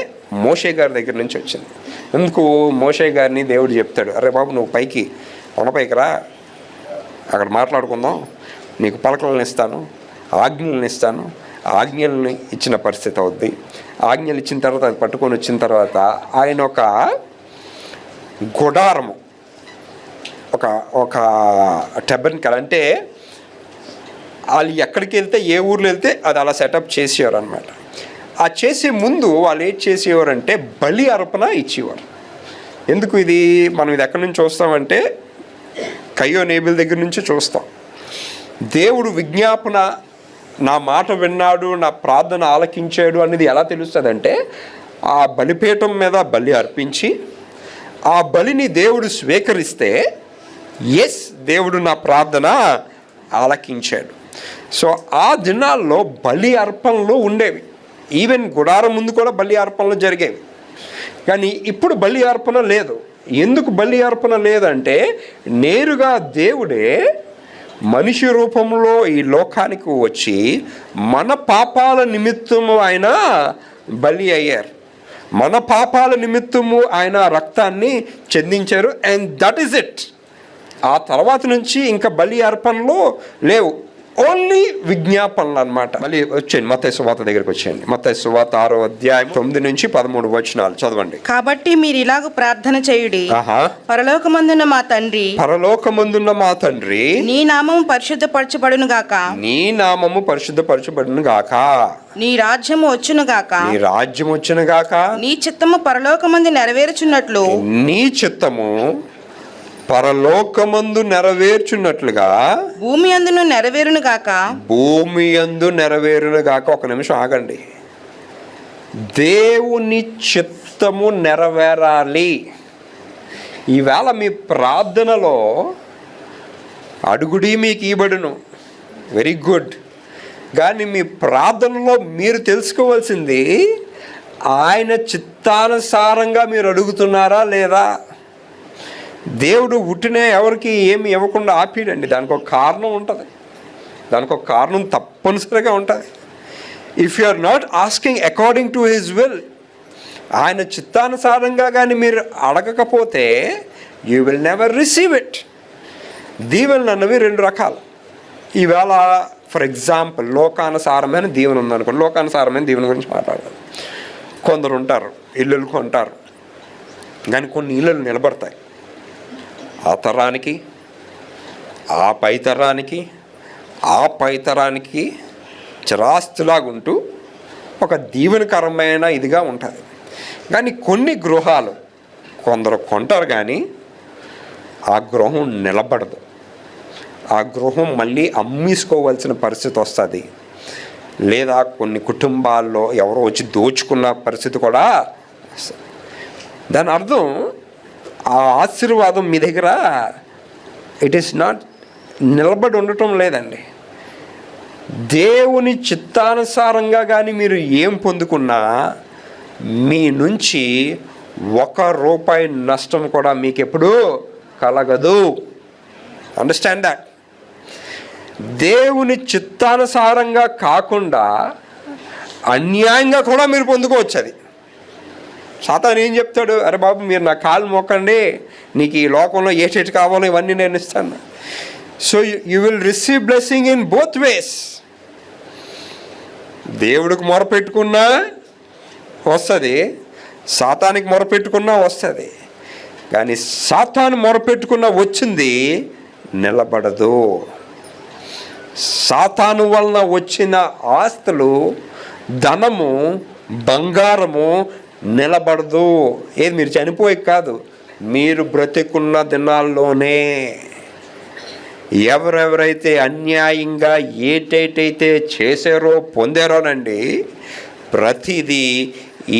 S2: మోషే గారి దగ్గర నుంచి వచ్చింది. ఎందుకు? మోషే గారిని దేవుడు చెప్తాడు, అరే బాబు నువ్వు పైకి కొండపైకి రా, అక్కడ మాట్లాడుకుందాం, నీకు పలకలను ఇస్తాను, ఆజ్ఞలను ఇస్తాను. ఆజ్ఞల్ని ఇచ్చిన పరిస్థితి అవుద్ది. ఆజ్ఞలు ఇచ్చిన తర్వాత అది పట్టుకొని వచ్చిన తర్వాత ఆయన ఒక గుడారము, ఒక టెబర్నికల్ అంటే వాళ్ళు ఎక్కడికి వెళ్తే ఏ ఊర్లో వెళ్తే అది అలా సెటప్ చేసేవారు అనమాట. ఆ చేసే ముందు వాళ్ళు ఏం చేసేవారంటే బలి అర్పణ ఇచ్చేవారు. ఎందుకు ఇది మనం ఇది ఎక్కడి నుంచి చూస్తామంటే కయ్యో నేబుల్ దగ్గర నుంచి చూస్తాం. దేవుడు విజ్ఞాపన, నా మాట విన్నాడు, నా ప్రార్థన ఆలకించాడు అనేది ఎలా తెలుస్తుంది అంటే ఆ బలిపీఠం మీద బలి అర్పించి ఆ బలిని దేవుడు స్వీకరిస్తే ఎస్ దేవుడు నా ప్రార్థన ఆలకించాడు. సో ఆ దినాల్లో బలి అర్పణలు ఉండేవి. ఈవెన్ గుడారం ముందు కూడా బలి అర్పణలు జరిగేవి. కానీ ఇప్పుడు బలి అర్పణ లేదు. ఎందుకు బలి అర్పణ లేదంటే నేరుగా దేవుడే మనిషి రూపంలో ఈ లోకానికి వచ్చి మన పాపాల నిమిత్తము ఆయన బలి అయ్యారు. మన పాపాల నిమిత్తము ఆయన రక్తాన్ని చెందించారు. And that is it. ఆ తర్వాత నుంచి ఇంకా బలి అర్పణలు లేవు, ఓన్లీ విజ్ఞాపనలు అనమాట. మళ్ళీ వచ్చేయండి మత్తయి సువార్త దగ్గరికి వచ్చేయండి. మత్తయి సువార్త 6:9-13 చదవండి.
S3: కాబట్టి మీరు ఇలాగ ప్రార్థన చేయుడి, పరలోకమందున్న మా తండ్రి,
S2: పరలోకమందున్న మా తండ్రి,
S3: నీ నామము పరిశుద్ధపరచబడును గాక,
S2: నీ నామము పరిశుద్ధపరచబడును గాక,
S3: నీ రాజ్యము వచ్చును గాక,
S2: నీ రాజ్యం వచ్చును గాక,
S3: నీ చిత్తము పరలోకమందు నెరవేర్చున్నట్లు,
S2: నీ చిత్తము పరలోకమందు నెరవేర్చున్నట్లుగా
S3: భూమి అందును నెరవేరును గాక,
S2: భూమి యందు నెరవేరును గాక. ఒక నిమిషం ఆగండి. దేవుని చిత్తము నెరవేరాలి. ఈవేళ మీ ప్రార్థనలో అడుగుడి మీకు ఇవ్వబడును, వెరీ గుడ్. కానీ మీ ప్రార్థనలో మీరు తెలుసుకోవాల్సింది ఆయన చిత్తానుసారంగా మీరు అడుగుతున్నారా లేదా. దేవుడు ఉట్టినే ఎవరికి ఏమి ఇవ్వకుండా ఆపిడండి. దానికి ఒక కారణం ఉంటుంది, దానికి ఒక కారణం తప్పనిసరిగా ఉంటుంది. If you are not asking according to his will, ఆయన చిత్తానుసారంగా కానీ మీరు అడగకపోతే you will never receive it. దీవెనలు అన్నవి 2 రకాలు. ఈవేళ ఫర్ ఎగ్జాంపుల్ లోకానుసారమైన దీవెన ఉందనుకోండి. లోకానుసారమైన దీవెన గురించి మాట్లాడాలి. కొందరు ఉంటారు ఇల్లులు కొంటారు, కానీ కొన్ని ఇల్లులు నిలబడతాయి. ఆ తరానికి, ఆ పైతరానికి, ఆ పైతరానికి చిరాస్తులాగుంటూ ఒక దీవెనకరమైన ఇదిగా ఉంటుంది. కానీ కొన్ని గృహాలు కొందరు కొంటారు కానీ ఆ గృహం నిలబడదు. ఆ గృహం మళ్ళీ అమ్మేసుకోవాల్సిన పరిస్థితి వస్తుంది. లేదా కొన్ని కుటుంబాల్లో ఎవరో వచ్చి దోచుకున్న పరిస్థితి కూడా వస్తుంది. దాని అర్థం ఆ ఆశీర్వాదం మీ దగ్గర ఇట్ ఈస్ నాట్ నిలబడి ఉండటం లేదండి. దేవుని చిత్తానుసారంగా కానీ మీరు ఏం పొందుకున్నా మీ నుంచి ₹1 నష్టం కూడా మీకు ఎప్పుడూ కలగదు. Understand that. దేవుని చిత్తానుసారంగా కాకుండా అన్యాయంగా కూడా మీరు పొందుకోవచ్చు. అది సాతాను ఏం చెప్తాడు, అరే బాబు మీరు నా కాలు మోకండి, నీకు ఈ లోకంలో ఏ చెట్టు కావాలో ఇవన్నీ నేను ఇస్తాను. So you will receive blessing in both ways. దేవుడికి మొరపెట్టుకున్నా వస్తుంది, సాతానికి మొరపెట్టుకున్నా వస్తుంది. కానీ సాతాను మొరపెట్టుకున్న వచ్చింది నిలబడదు. సాతాను వలన వచ్చిన ఆస్తులు, ధనము, బంగారము నిలబడదు. ఏది మీరు చనిపోయి కాదు, మీరు బ్రతికున్న దినాల్లోనే ఎవరెవరైతే అన్యాయంగా ఏటైతే చేశారో పొందారోనండి, ప్రతిదీ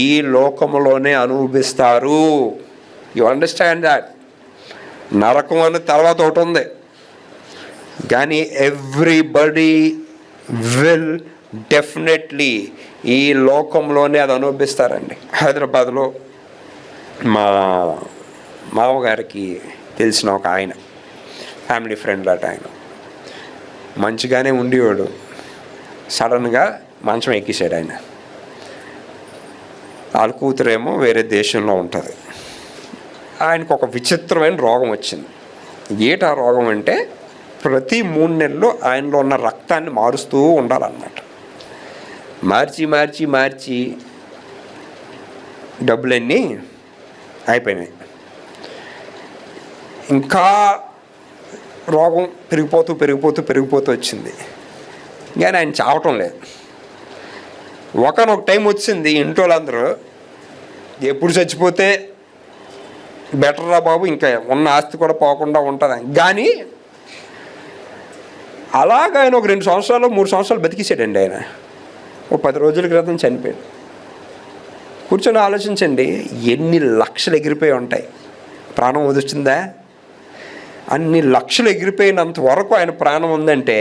S2: ఈ లోకములోనే అనుభవిస్తారు. You understand that? నరకం అని తర్వాత ఒకటి ఉంది, కానీ ఎవ్రీబడి విల్ డెఫినెట్లీ ఈ లోకంలోనే అది అనుభవిస్తారండి. హైదరాబాద్లో మా మామగారికి తెలిసిన ఒక ఆయన, ఫ్యామిలీ ఫ్రెండ్ అట, ఆయన మంచిగానే ఉండేవాడు. సడన్గా మంచం ఎక్కేసాడు ఆయన. వాళ్ళ కూతురేమో వేరే దేశంలో ఉంటుంది. ఆయనకు ఒక విచిత్రమైన రోగం వచ్చింది. ఏటా రోగం అంటే ప్రతి 3 నెలలు ఆయనలో ఉన్న రక్తాన్ని మారుస్తూ ఉండాలన్నమాట. మార్చి డబ్బులన్నీ అయిపోయినాయి. ఇంకా రోగం పెరిగిపోతూ వచ్చింది. కానీ ఆయన చావటం లేదు. ఒకనొక టైం వచ్చింది, ఇంట్లో వాళ్ళందరూ ఎప్పుడు చచ్చిపోతే బెటర్ రా బాబు, ఇంకా ఉన్న ఆస్తి కూడా పోకుండా ఉంటుంది. కానీ అలాగ ఆయన ఒక 2 సంవత్సరాలు 3 సంవత్సరాలు బతికేసాడండి. ఆయన ఒక 10 రోజుల క్రితం చనిపోయాడు. కూర్చొని ఆలోచించండి, ఎన్ని లక్షలు ఎగిరిపోయి ఉంటాయి. ప్రాణం వదిలిందా? అన్ని లక్షలు ఎగిరిపోయినంత వరకు ఆయన ప్రాణం ఉందంటే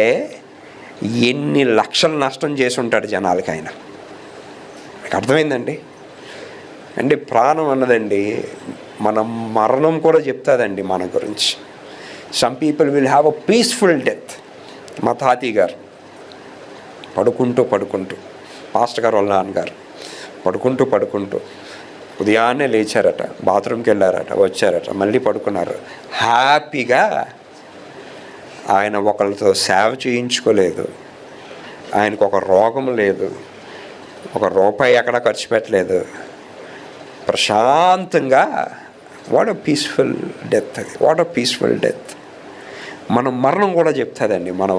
S2: ఎన్ని లక్షలు నష్టం చేసి ఉంటాడు జనాలకి ఆయన. మీకు అర్థమైందండి? అంటే ప్రాణం అన్నదండి మన మరణం కూడా చెప్తుందండి మన గురించి. Some people will have a peaceful death. మా తాతయ్య గారు పడుకుంటూ పాస్టర్ గారు వాళ్ళ నాన్నగారు పడుకుంటూ ఉదయాన్నే లేచారట, బాత్రూమ్కి వెళ్ళారట, వచ్చారట, మళ్ళీ పడుకున్నారు. హ్యాపీగా ఆయన ఒకరితో సేవ చేయించుకోలేదు, ఆయనకు ఒక రోగం లేదు, ఒక రూపాయి ఎక్కడ ఖర్చు పెట్టలేదు, ప్రశాంతంగా. వాట్ అ పీస్ఫుల్ డెత్ అది, వాట్ అ పీస్ఫుల్ డెత్. మన మరణం కూడా చెప్తుందండి మనం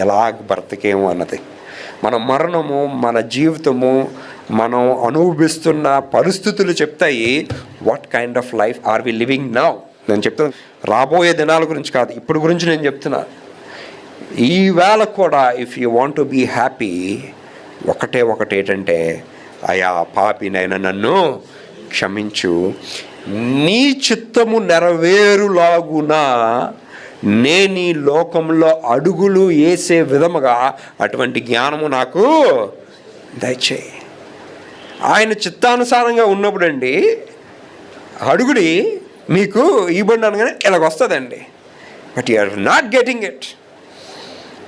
S2: ఎలా బ్రతికేమో అన్నది. మన మరణము, మన జీవితము, మనం అనుభవిస్తున్న పరిస్థితులు చెప్తాయి what kind of life are we living now. నేను చెప్తాను రాబోయే దినాల గురించి కాదు, ఇప్పుడు గురించి నేను చెప్తున్నా. ఈవేళ కూడా if you want to be happy, ఒకటి ఏంటంటే, అయా పాపినైనా నన్ను క్షమించు, నీ చిత్తము నెరవేరులాగునా నేను ఈ లోకంలో అడుగులు వేసే విధముగా అటువంటి జ్ఞానము నాకు దయచేయి. ఆయన చిత్తానుసారంగా ఉన్నప్పుడు అండి, అడుగుడి మీకు ఇవ్వండి అనగానే ఇలాగ వస్తుందండి. But you are not getting it.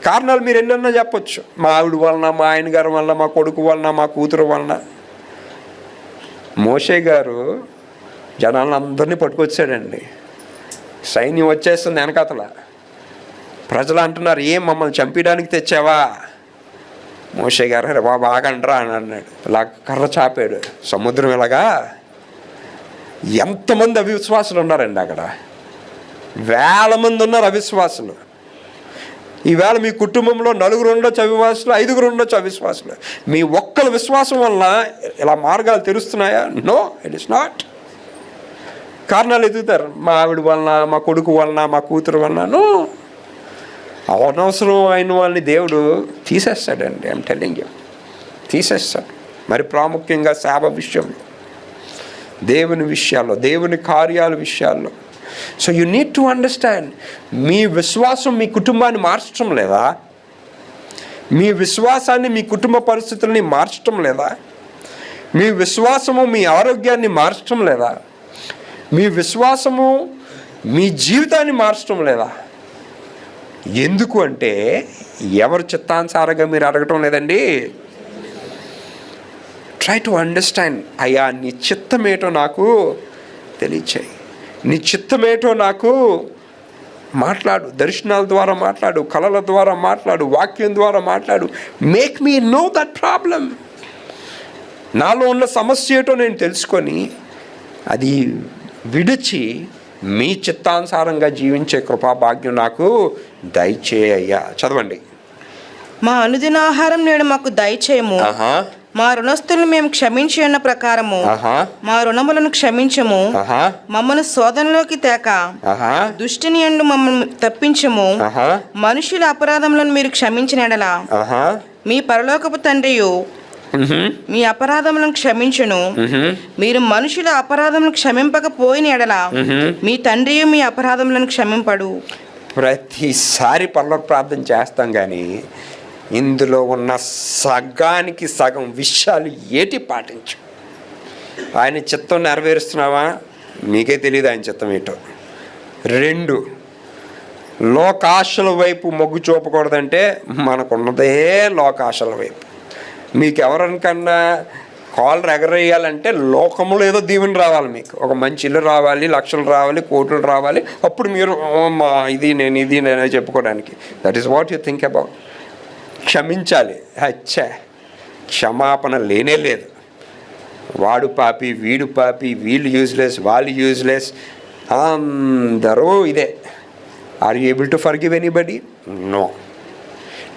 S2: కారణాలు మీరు ఎన్నన్నా చెప్పొచ్చు, మా ఆవిడ వలన, మా ఆయన గారి వలన, మా కొడుకు వలన, మా కూతురు వలన. మోషే గారు జనాలను అందరినీ పట్టుకొచ్చాడండి. సైన్యం వచ్చేస్తుంది వెనకాతల. ప్రజలు అంటున్నారు, ఏం మమ్మల్ని చంపడానికి తెచ్చావా? మోషే గారు అరే బాబా ఆగండ్రా అని అన్నాడు. ఇలా కర్ర చాపాడు, సముద్రం ఇలాగా. ఎంతమంది అవిశ్వాసులు ఉన్నారండి అక్కడ, వేల మంది ఉన్నారు అవిశ్వాసులు. ఈవేళ మీ కుటుంబంలో 4 ఉండొచ్చు అవిశ్వాసులు, 5 ఉండొచ్చు అవిశ్వాసులు. మీ ఒక్కల విశ్వాసం వలన ఇలా మార్గాలు తెరుస్తున్నాయా? No, it is not. కారణాలు ఎదుగుతారు, మా ఆవిడ వలన, మా కొడుకు వలన, మా కూతురు వలన. నో, అనవసరం అయిన వాళ్ళని దేవుడు తీసేస్తాడండి. ఐఎమ్ టెల్లింగ్ యూ, తీసేస్తాడు. మరి ప్రాముఖ్యంగా సేవ విషయంలో, దేవుని విషయాల్లో, దేవుని కార్యాల విషయాల్లో. So you need to understand, మీ విశ్వాసం మీ కుటుంబాన్ని మార్చడం లేదా? మీ విశ్వాసాన్ని, మీ కుటుంబ పరిస్థితుల్ని మార్చడం లేదా? మీ విశ్వాసము మీ ఆరోగ్యాన్ని మార్చడం లేదా? మీ విశ్వాసము మీ జీవితాన్ని మార్చడం లేదా? ఎందుకు అంటే ఎవరు చిత్తానుసారంగా మీరు అడగటం లేదండి. ట్రై టు అండర్స్టాండ్, అయ్యా నీ చిత్తమేటో నాకు తెలియచేయి, నీ చిత్తమేటో నాకు మాట్లాడు, దర్శనాల ద్వారా మాట్లాడు, కళల ద్వారా మాట్లాడు, వాక్యం ద్వారా మాట్లాడు. Make me know that problem. నాలో ఉన్న సమస్య ఏటో నేను తెలుసుకొని అది
S1: విడిచి మీ చిత్తానుసారంగా జీవించే కృపాభాగ్యం నాకు దయచేయ్యా. చదవండి.
S3: మా అనుదినాహారం నేడు మాకు దయచేయము.
S1: ఆహా,
S3: మా రుణస్తులను మేము క్షమించి ఉన్న ప్రకారము
S1: ఆహా,
S3: మా రుణములను క్షమించము.
S1: ఆహా,
S3: మమ్మను శోధనలోకి తేక
S1: ఆహా,
S3: దుష్టిని యందు మమ్మల్ని తప్పించము.
S1: ఆహా,
S3: మనుషుల అపరాధములను మీరు క్షమించిన ఎడల
S1: ఆహా,
S3: మీ పరలోకపు తండ్రియు మీ అపరాధములను క్షమించును. మీరు మనుషుల అపరాధములను క్షమింపకపోయిన ఎడల మీ తండ్రియు మీ అపరాధములను క్షమింపడు.
S1: ప్రతిసారి పరలోక ప్రార్థన చేస్తాం, కానీ ఇందులో ఉన్న సగానికి సగం విషయాలు ఏటి పాటించు. ఆయన చిత్తం నెరవేరుస్తున్నావా? మీకే తెలియదు ఆయన చిత్తం ఏంటో. 2, లోకాశల వైపు మొగ్గు చూపకూడదంటే మనకున్నదే లోకాశల వైపు. మీకు ఎవరికన్నా కాలర్ ఎగరేయాలంటే లోకంలో ఏదో దీవెన రావాలి, మీకు ఒక మంచి ఇల్లు రావాలి, లక్షలు రావాలి, కోట్లు రావాలి, అప్పుడు మీరు ఇది నేను చెప్పుకోవడానికి. That is what you think about. క్షమించాలి. అచ్చా, క్షమాపణ లేనే లేదు. వాడు పాపి, వీడు పాపి, వీళ్ళు యూజ్లెస్, వాళ్ళు యూజ్లెస్, అందరూ ఇదే. Are you able to forgive anybody? No.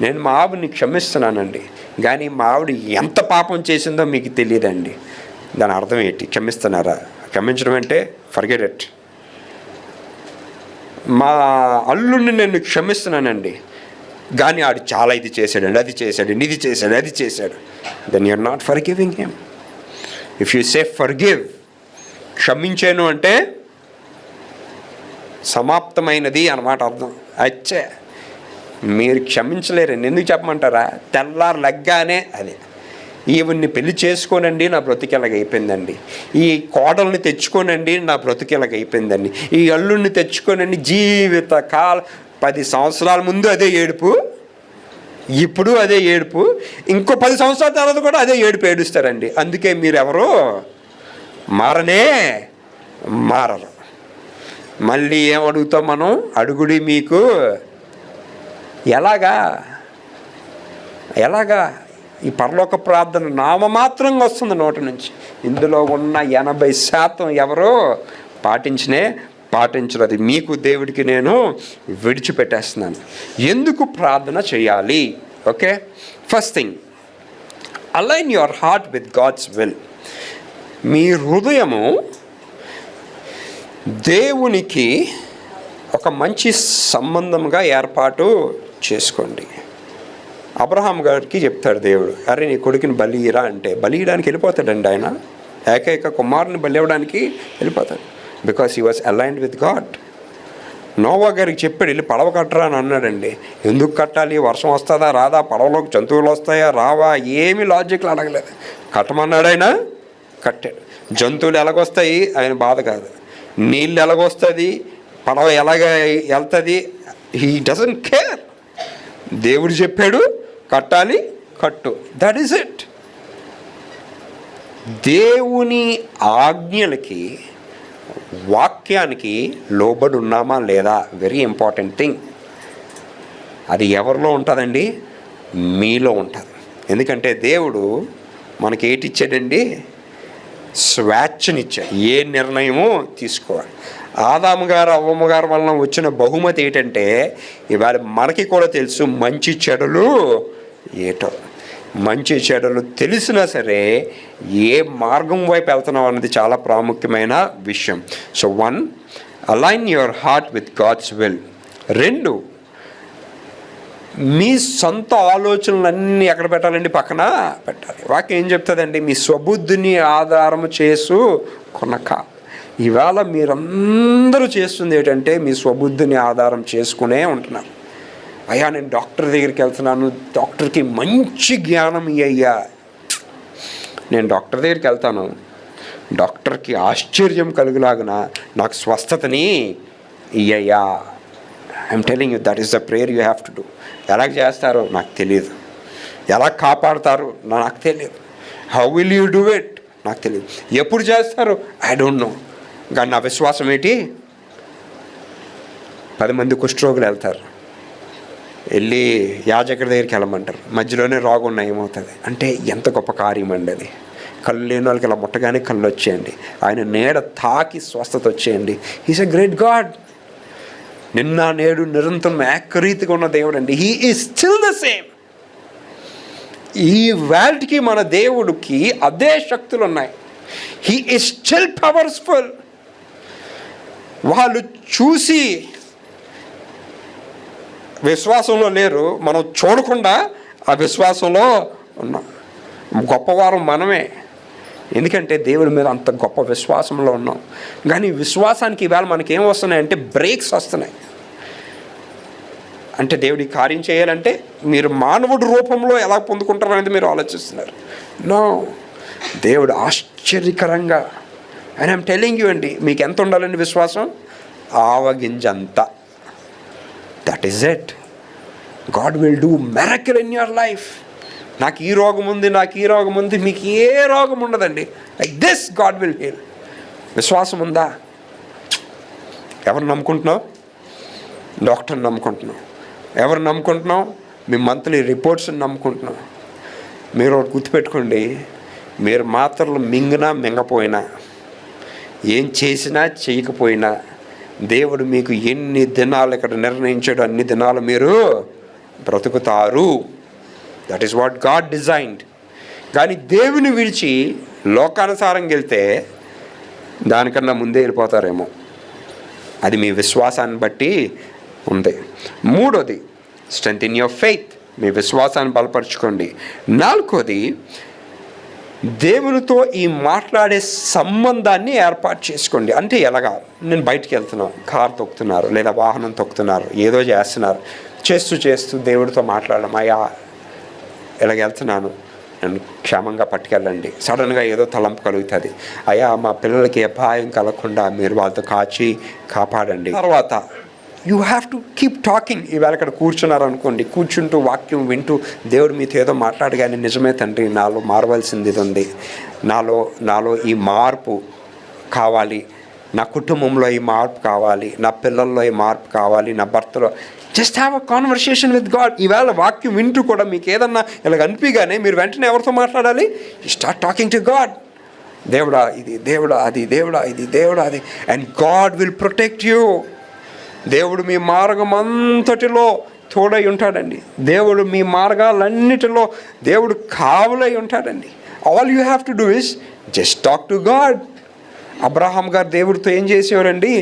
S1: నేను మా ఆవిడని క్షమిస్తున్నానండి, కానీ మా ఆవిడ ఎంత పాపం చేసిందో మీకు తెలియదండి. దాని అర్థం ఏంటి? క్షమిస్తున్నారా? క్షమించడం అంటే ఫర్గెట్ ఇట్. మా అల్లుడిని నేను క్షమిస్తున్నానండి, కానీ ఆడు చాలా ఇది చేశాడండి, అది చేశాడండి, ఇది చేశాడు, అది చేశాడు. Then you're not forgiving him. If you say forgive, క్షమించాను అంటే సమాప్తమైనది అన్నమాట అర్థం. అచ్చే, మీరు క్షమించలేరండి. ఎందుకు చెప్పమంటారా? తెల్లారు లగ్గానే అదే, ఈవిడ్ని పెళ్లి చేసుకోనండి నా బ్రతికెలాగైపోయిందండి, ఈ కోడల్ని తెచ్చుకోనండి నా బ్రతికెలాగైపోయిందండి, ఈ అల్లుడిని తెచ్చుకోనండి. జీవితకాల 10 సంవత్సరాల ముందు అదే ఏడుపు, ఇప్పుడు అదే ఏడుపు, ఇంకో 10 సంవత్సరాల తర్వాత కూడా అదే ఏడుపు ఏడుస్తారండి. అందుకే మీరెవరో మారరు. మళ్ళీ ఏం అడుగుతాం మనం? అడుగుడి మీకు ఎలాగా ఈ పరలోక ప్రార్థన నామమాత్రంగా వస్తుంది నోటి నుంచి. ఇందులో ఉన్న 80% ఎవరో పాటించరు. అది మీకు దేవుడికి నేను విడిచిపెట్టేస్తున్నాను. ఎందుకు ప్రార్థన చేయాలి? Okay, first thing, align your heart with God's will. మీ హృదయము దేవునికి ఒక మంచి సంబంధంగా ఏర్పాటు చేసుకోండి. అబ్రహాం గారికి చెప్తాడు దేవుడు, అరే నీ కొడుకుని బలి ఇరా అంటే బలి ఇవ్వడానికి వెళ్ళిపోతాడండి. ఆయన ఏకైక కుమారుని బలి ఇవ్వడానికి వెళ్ళిపోతాడు. Because he was aligned with God. Noah గారికి చెప్పాడు, వెళ్ళి పడవ కట్టరా అని అన్నాడండి. ఎందుకు కట్టాలి? వర్షం వస్తుందా రాదా? పడవలోకి జంతువులు వస్తాయా రావా? ఏమీ లాజిక్లు అడగలేదు. కట్టమన్నాడు, ఆయన కట్టాడు. జంతువులు ఎలాగొస్తాయి ఆయన బాధ కాదు, నీళ్ళు ఎలాగొస్తుంది, పడవ ఎలాగ వెళ్తుంది, హీ డజంట్ కేర్. దేవుడు చెప్పాడు కట్టాలి, కట్టు. That is it. దేవుని ఆజ్ఞలకి, వాక్యానికి లోబడి ఉన్నామా లేదా? Very important thing. అది ఎవరిలో ఉంటుందండి? మీలో ఉంటుంది. ఎందుకంటే దేవుడు మనకి ఏటి ఇచ్చాడండి? స్వేచ్ఛనిచ్చాడు. ఏ నిర్ణయమో తీసుకోవాలి. ఆదాము గారు అవ్వమ్మ గారి వలన వచ్చిన బహుమతి ఏంటంటే, ఇవాళ మనకి కూడా తెలుసు మంచి చెడులు ఏటో. మంచి చెడులు తెలిసినా సరే ఏ మార్గం వైపు వెళ్తున్నాం అన్నది చాలా ప్రాముఖ్యమైన విషయం. So 1, align your heart with God's will. 2, మీ సొంత ఆలోచనలన్నీ ఎక్కడ పెట్టాలండి? పక్కన పెట్టాలి. వాక్యం ఏం చెప్తుందండి? మీ స్వబుద్ధిని ఆధారం చేసుకొనక. ఇవాళ మీరందరూ చేస్తుంది ఏంటంటే మీ స్వబుద్ధిని ఆధారం చేసుకునే ఉంటున్నారు. అయ్యా నేను డాక్టర్ దగ్గరికి వెళ్తున్నాను, డాక్టర్కి మంచి జ్ఞానం ఇయ్యా. నేను డాక్టర్ దగ్గరికి వెళ్తాను, డాక్టర్కి ఆశ్చర్యం కలుగులాగిన నాకు స్వస్థతని ఇయ్యా. I'm telling you, that is the prayer you have to do. ఎలా చేస్తారో నాకు తెలియదు, ఎలా కాపాడతారో నాకు తెలియదు, how will you do it నాకు తెలియదు, ఎప్పుడు చేస్తారో ఐ డోంట్ నో. కానీ నా విశ్వాసం ఏంటి? 10 మంది కుష్ఠరోగులు వెళ్తారు, వెళ్ళి యాజకుడి దగ్గరికి వెళ్ళమంటారు, మధ్యలోనే రోగం ఏమవుతుంది అంటే ఎంత గొప్ప కార్యం అండి అది.
S2: కళ్ళు లేని వాళ్ళకి ఇలా ముట్టగానే కళ్ళు వచ్చేయండి. ఆయన నీడ తాకి స్వస్థత వచ్చేయండి. He's a great God. నిన్న నేడు నిరంతరం ఏకరీతిగా ఉన్న దేవుడు అండి. He is still the same. ఈ వేల్డ్కి మన దేవుడికి అదే శక్తులు ఉన్నాయి. He is still powerful. వాళ్ళు చూసి విశ్వాసంలో లేరు, మనం చూడకుండా ఆ విశ్వాసంలో ఉన్నాం. గొప్పవారం మనమే, ఎందుకంటే దేవుడి మీద అంత గొప్ప విశ్వాసంలో ఉన్నాం. కానీ విశ్వాసానికి ఈవేళ మనకేం వస్తున్నాయంటే బ్రేక్స్ వస్తున్నాయి. అంటే దేవుడి కార్యం చేయాలంటే మీరు మానవుడి రూపంలో ఎలా పొందుకుంటారు అనేది మీరు ఆలోచిస్తున్నారు. నో, దేవుడు ఆశ్చర్యకరంగా, అండ్ ఐఎమ్ టెల్లింగ్ యూ అండి, మీకు ఎంత ఉండాలండి విశ్వాసం? ఆవగింజంత. That is it. God will do miracle in your life. నాకు ఈ రోగం ఉంది, నాకు ఈ రోగం ఉంది, మీకు ఏ రోగం ఉండదండి. Like this God will heal. విశ్వాసం ఉందా? ఎవరు నమ్ముకుంటున్నావు? డాక్టర్ని నమ్ముకుంటున్నావు. ఎవరు నమ్ముకుంటున్నావు? మీ మంత్లీ రిపోర్ట్స్ని నమ్ముకుంటున్నావు. మీరు ఒకటి గుర్తుపెట్టుకోండి, మీరు మాత్రలు మింగినా మింగపోయినా, ఏం చేసినా చేయకపోయినా, దేవుడు మీకు ఎన్ని దినాలు ఇక్కడ నిర్ణయించాడు అన్ని దినాలు మీరు బ్రతుకుతారు. That is what God designed. కానీ దేవుని విడిచి లోకానుసారంగా వెళ్తే దానికన్నా ముందే వెళ్ళిపోతారేమో. అది మీ విశ్వాసాన్ని బట్టి ఉంది. మూడోది, స్ట్రెంత్ ఇన్ యువర్ ఫెయిత్. మీ విశ్వాసాన్ని బలపరచుకోండి. నాలుగోది, దేవునితో ఈ మాట్లాడే సంబంధాన్ని ఏర్పాటు చేసుకోండి. అంటే ఎలాగా? నేను బయటికి వెళ్తున్నాను, కారు తొక్కుతున్నారు లేదా వాహనం తొక్కుతున్నారు, ఏదో చేస్తున్నారు, చేస్తూ దేవుడితో మాట్లాడడం, అయ్యా ఇలాగ వెళ్తున్నాను, నన్ను క్షేమంగా పట్టుకెళ్ళండి. సడన్గా ఏదో తలంపు కలుగుతుంది, అయ్యా మా పిల్లలకి అపాయం కలగకుండా మీరు వాళ్ళతో కాపాడండి. తర్వాత you have to keep talking. ఈవేళ ఇక్కడ కూర్చున్నారు అనుకోండి, కూర్చుంటూ వాక్యం వింటూ దేవుడు మీతో ఏదో మాట్లాడగానే, నిజమే తండ్రి, నాలో మారవలసింది ఇది ఉంది, నాలో ఈ మార్పు కావాలి, నా కుటుంబంలో ఈ మార్పు కావాలి, నా పిల్లల్లో ఈ మార్పు కావాలి, నా భర్తలో. Just have a conversation with God. ఈవేళ వాక్యం వింటూ కూడా మీకు ఏదన్నా ఇలాగ అనిపిగానే మీరు వెంటనే ఎవరితో మాట్లాడాలి? You start talking to God. దేవుడా ఇది, దేవుడా అది, దేవుడా ఇది, దేవుడా అది. And God will protect you. దేవుడు మీ మార్గం అంతటిలో తోడై ఉంటాడండి. దేవుడు మీ మార్గాలన్నిటిలో దేవుడు కావలై ఉంటాడండి. All you have to do is just talk to God. Abraham గారు దేవుడితో ఏం చేసేవారండి?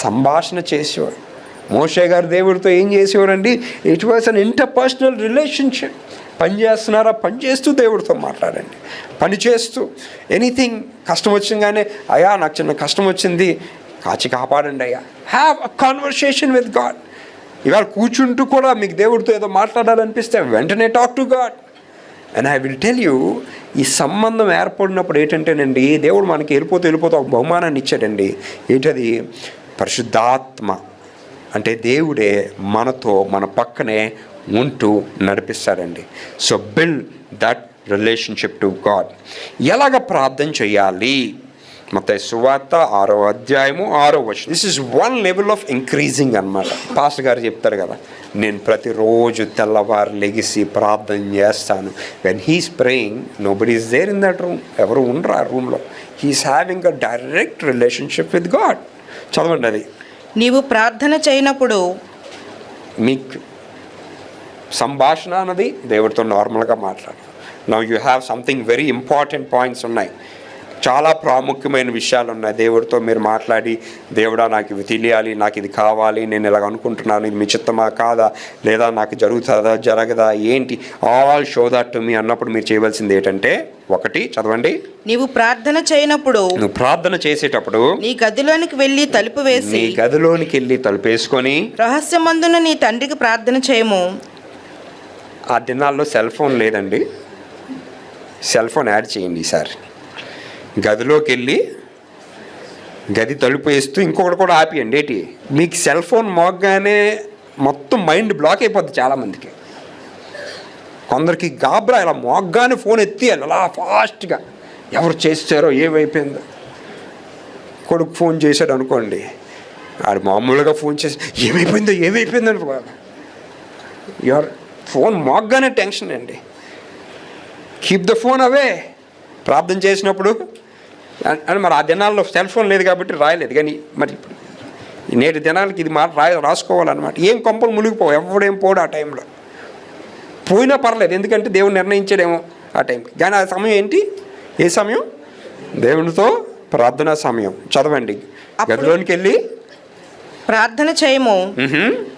S2: సంభాషణ చేసేవారు. మోషే గారు దేవుడితో ఏం చేసేవారండి? It was an interpersonal relationship. పని చేస్తున్నారా? పని చేస్తూ దేవుడితో మాట్లాడండి. పని చేస్తూ ఎనీథింగ్, కష్టం వచ్చింగానే, అయ్యా నాకు చిన్న కష్టం వచ్చింది, కాపాడండి అయ్యా. Have a conversation with God. ఇవాళ కూర్చుంటూ కూడా మీకు దేవుడితో ఏదో మాట్లాడాలనిపిస్తే వెంటనే talk to God. And I will tell you, ఈ సంబంధం ఏర్పడినప్పుడు ఏంటంటేనండి, దేవుడు మనకి వెళ్ళిపోతూ ఒక బహుమానాన్ని ఇచ్చాడండి. ఏంటది? పరిశుద్ధాత్మ. అంటే దేవుడే మనతో మన పక్కనే ఉంటూ నడిపిస్తాడండి. So build that relationship to God. ఎలాగ ప్రార్థన చేయాలి? మత్తయి సువార్త 6వ అధ్యాయము 6వ వచనం. This is one level of increasing అనమాట. పాస్టర్ గారు చెప్తారు కదా, నేను ప్రతిరోజు తెల్లవారు లెగిసి ప్రార్థన చేస్తాను. When he's praying, nobody is there in that room. ఎవరు ఉండరు ఆ రూమ్లో. He's having a direct relationship with God. చదవండి అది.
S3: నీవు ప్రార్థన చేయనప్పుడు,
S2: మీకు సంభాషణ అన్నది దేవుడితో నార్మల్గా మాట్లాడు. Now you have something very important points ఉన్నాయి, చాలా ప్రాముఖ్యమైన విషయాలు ఉన్నాయి. దేవుడితో మీరు మాట్లాడి, దేవుడా నాకు ఇవి తెలియాలి, నాకు ఇది కావాలి, నేను ఇలాగ అనుకుంటున్నాను, ఇది మీ చిత్తమా కాదా, లేదా నాకు జరుగుతుందా జరగదా ఏంటి, all show that to me అన్నప్పుడు మీరు చేయవలసింది ఏంటంటే, ఒకటి చదవండి.
S3: నీవు ప్రార్థన చేయనప్పుడు,
S2: నువ్వు ప్రార్థన చేసేటప్పుడు
S3: నీ గదిలోనికి వెళ్ళి తలుపు వేసి,
S2: నీ గదిలోనికి వెళ్ళి తలుపేసుకొని
S3: రహస్యమందున నీ తండ్రికి ప్రార్థన చేయము.
S2: ఆ దినాల్లో సెల్ ఫోన్ లేదండి. సెల్ ఫోన్ యాడ్ చేయండి ఈసారి. గదిలోకి వెళ్ళి గది తలుపు వేస్తూ ఇంకొకటి కూడా ఆపియండి. ఏంటి? మీకు సెల్ ఫోన్ మోగ్గానే మొత్తం మైండ్ బ్లాక్ అయిపోద్ది చాలామందికి. కొందరికి గాబరా, ఇలా మోగ్గానే ఫోన్ ఎత్తియాలి అలా ఫాస్ట్గా. ఎవరు చేస్తారో, ఏమైపోయిందో. కొడుకు ఫోన్ చేశాడు అనుకోండి, ఆడు మామూలుగా ఫోన్ చేసి ఏమైపోయిందో అనుకోవాలి. యువర్ ఫోన్ మోగ్గానే టెన్షన్ అండి. కీప్ ద ఫోన్ అవే. ప్రార్థన చేసినప్పుడు అని మరి ఆ దినాల్లో సెల్ ఫోన్ లేదు కాబట్టి రాయలేదు. కానీ మరి ఇప్పుడు ఈ నేటి దినాలకి ఇది రాసుకోవాలన్నమాట. ఏం కొంపలు మునిగిపోవు, ఎవడేం పోడు ఆ టైంలో. పోయినా పర్లేదు, ఎందుకంటే దేవుడు నిర్ణయించాడేమో ఆ టైంకి. కానీ ఆ సమయం ఏంటి? ఏ సమయం? దేవునితో ప్రార్థనా సమయం. చదవండి, గదిలోనికి వెళ్ళి
S3: ప్రార్థన చేయము.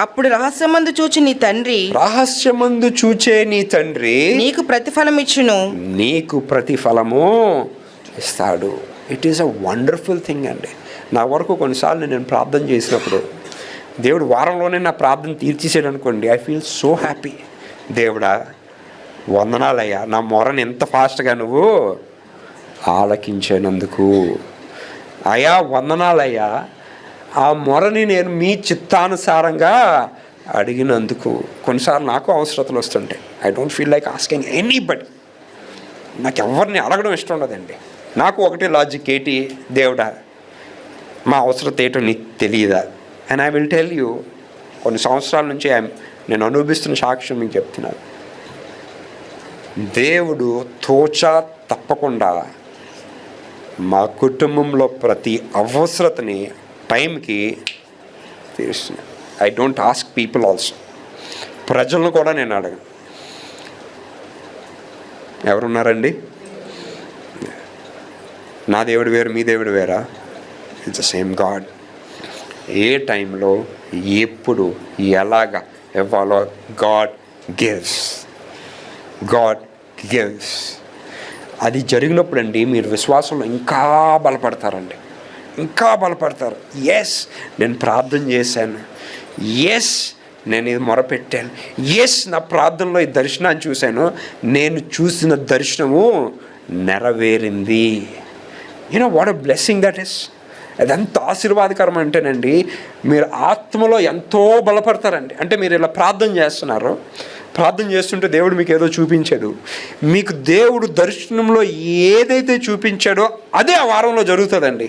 S3: అప్పుడు రహస్యమందు చూచి నీ తండ్రి,
S2: రహస్యమందు చూచే నీ తండ్రి
S3: నీకు ప్రతిఫలం ఇచ్చును.
S2: నీకు ప్రతిఫలము ఇస్తాడు. It is a wonderful thing అండి. నా వరకు కొన్నిసార్లు నేను ప్రార్థన చేసినప్పుడు దేవుడు వారంలోనే నా ప్రార్థన తీర్చేసాడు అనుకోండి, ఐ ఫీల్ సో హ్యాపీ. దేవుడా వందనాలయ్యా, నా మొరని ఎంత ఫాస్ట్గా నువ్వు ఆలకించేనందుకు. అయ్యా వందనాలయ్యా, ఆ మొరని నేను మీ చిత్తానుసారంగా అడిగినందుకు. కొన్నిసార్లు నాకు అవసరతలు వస్తుంటాయి. I don't feel like asking anybody. నాకు ఎవరిని అడగడం ఇష్టం ఉండదండి. నాకు ఒకటే లాజిక్, ఏంటి? దేవుడా మా అవసరత ఏంటో నీకు తెలియదా? And I will tell you, కొన్ని సంవత్సరాల నుంచి నేను అనుభవిస్తున్న సాక్ష్యం మీకు చెప్తున్నాను. దేవుడు తోచా తప్పకుండా మా కుటుంబంలో ప్రతి అవసరతని టైంకి తీరుస్తున్నాడు. I don't ask people also. ప్రజలను కూడా నేను అడగను. ఎవరున్నారండి? నా దేవుడు వేరు, మీ దేవుడు వేరా? It's the same God. ఏ టైంలో ఎప్పుడు ఎలాగా ఇవ్వాలో గాడ్ గివ్స్. God gives. అది జరిగినప్పుడు అండి మీరు విశ్వాసంలో ఇంకా బలపడతారండి, ఇంకా బలపడతారు. ఎస్ నేను ప్రార్థన చేశాను, ఎస్ నేను ఇది మొరపెట్టాను, ఎస్ నా ప్రార్థనలో ఈ దర్శనాన్ని చూశాను, నేను చూసిన దర్శనము నెరవేరింది. You know what a blessing that is. అది ఎంత ఆశీర్వాదకరం అంటేనండి, మీరు ఆత్మలో ఎంతో బలపడతారండి. అంటే మీరు ఇలా ప్రార్థన చేస్తున్నారు, ప్రార్థన చేస్తుంటే దేవుడు మీకు ఏదో చూపించాడు, మీకు దేవుడు దర్శనంలో ఏదైతే చూపించాడో అదే ఆ వారంలో జరుగుతుందండి.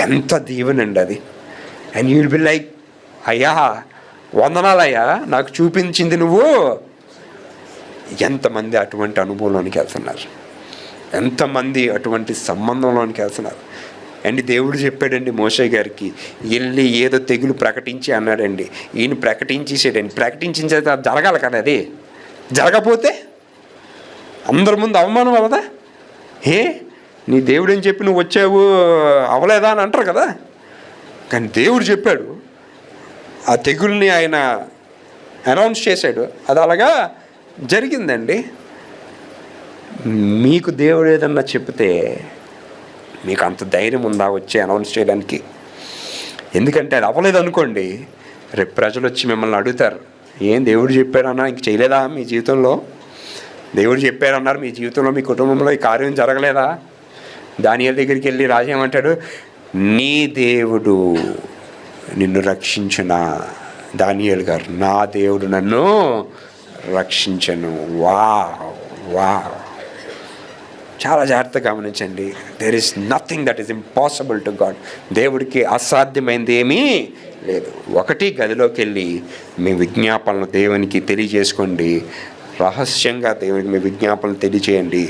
S2: ఎంత దీవెనండి అది. And you will be like, అయ్యా వందనాలయ్యా నాకు చూపించింది నువ్వు. ఎంతమంది అటువంటి అనుభవంలోనికి వెళ్తున్నారు, ఎంతమంది అటువంటి సంబంధంలోనికి వెళ్తున్నారు. అండ్ దేవుడు చెప్పాడండి మోషే గారికి, వెళ్ళి ఏదో తెగులు ప్రకటించి అన్నాడండి. ఈయన ప్రకటించేసాడండి. ప్రకటించిన చేత జరగాలి కదా, అది జరగకపోతే అందరి ముందు అవమానం అవదా? నీ దేవుడు అని చెప్పి నువ్వు వచ్చావు అవలేదా అని అంటారు కదా. కానీ దేవుడు చెప్పాడు, ఆ తెగుల్ని ఆయన అనౌన్స్ చేశాడు, అది అలాగా జరిగిందండి. మీకు దేవుడు ఏదన్నా చెప్తే మీకు అంత ధైర్యం ఉందా వచ్చి అనౌన్స్ చేయడానికి? ఎందుకంటే అది అవ్వలేదు అనుకోండి, రేపు ప్రజలు వచ్చి మిమ్మల్ని అడుగుతారు, ఏం దేవుడు చెప్పాడన్నా ఇంక చేయలేదా మీ జీవితంలో? దేవుడు చెప్పారన్నారు మీ జీవితంలో, మీ కుటుంబంలో ఈ కార్యం జరగలేదా? దానియేలు దగ్గరికి వెళ్ళి రాజు ఏమంటాడు, నీ దేవుడు నిన్ను రక్షించిన. దానియేలు గారు, నా దేవుడు నన్ను రక్షించను. వా చాలా జాగ్రత్తగా గమనించండి. There is nothing that is impossible to God. దేవుడికి అసాధ్యమైనది ఏమీ లేదు. ఒకటి, గదిలోకి వెళ్ళి మీ విజ్ఞాపనలు దేవునికి తెలియజేసుకోండి. రహస్యంగా దేవునికి మీ విజ్ఞాపనలు తెలియజేయండి.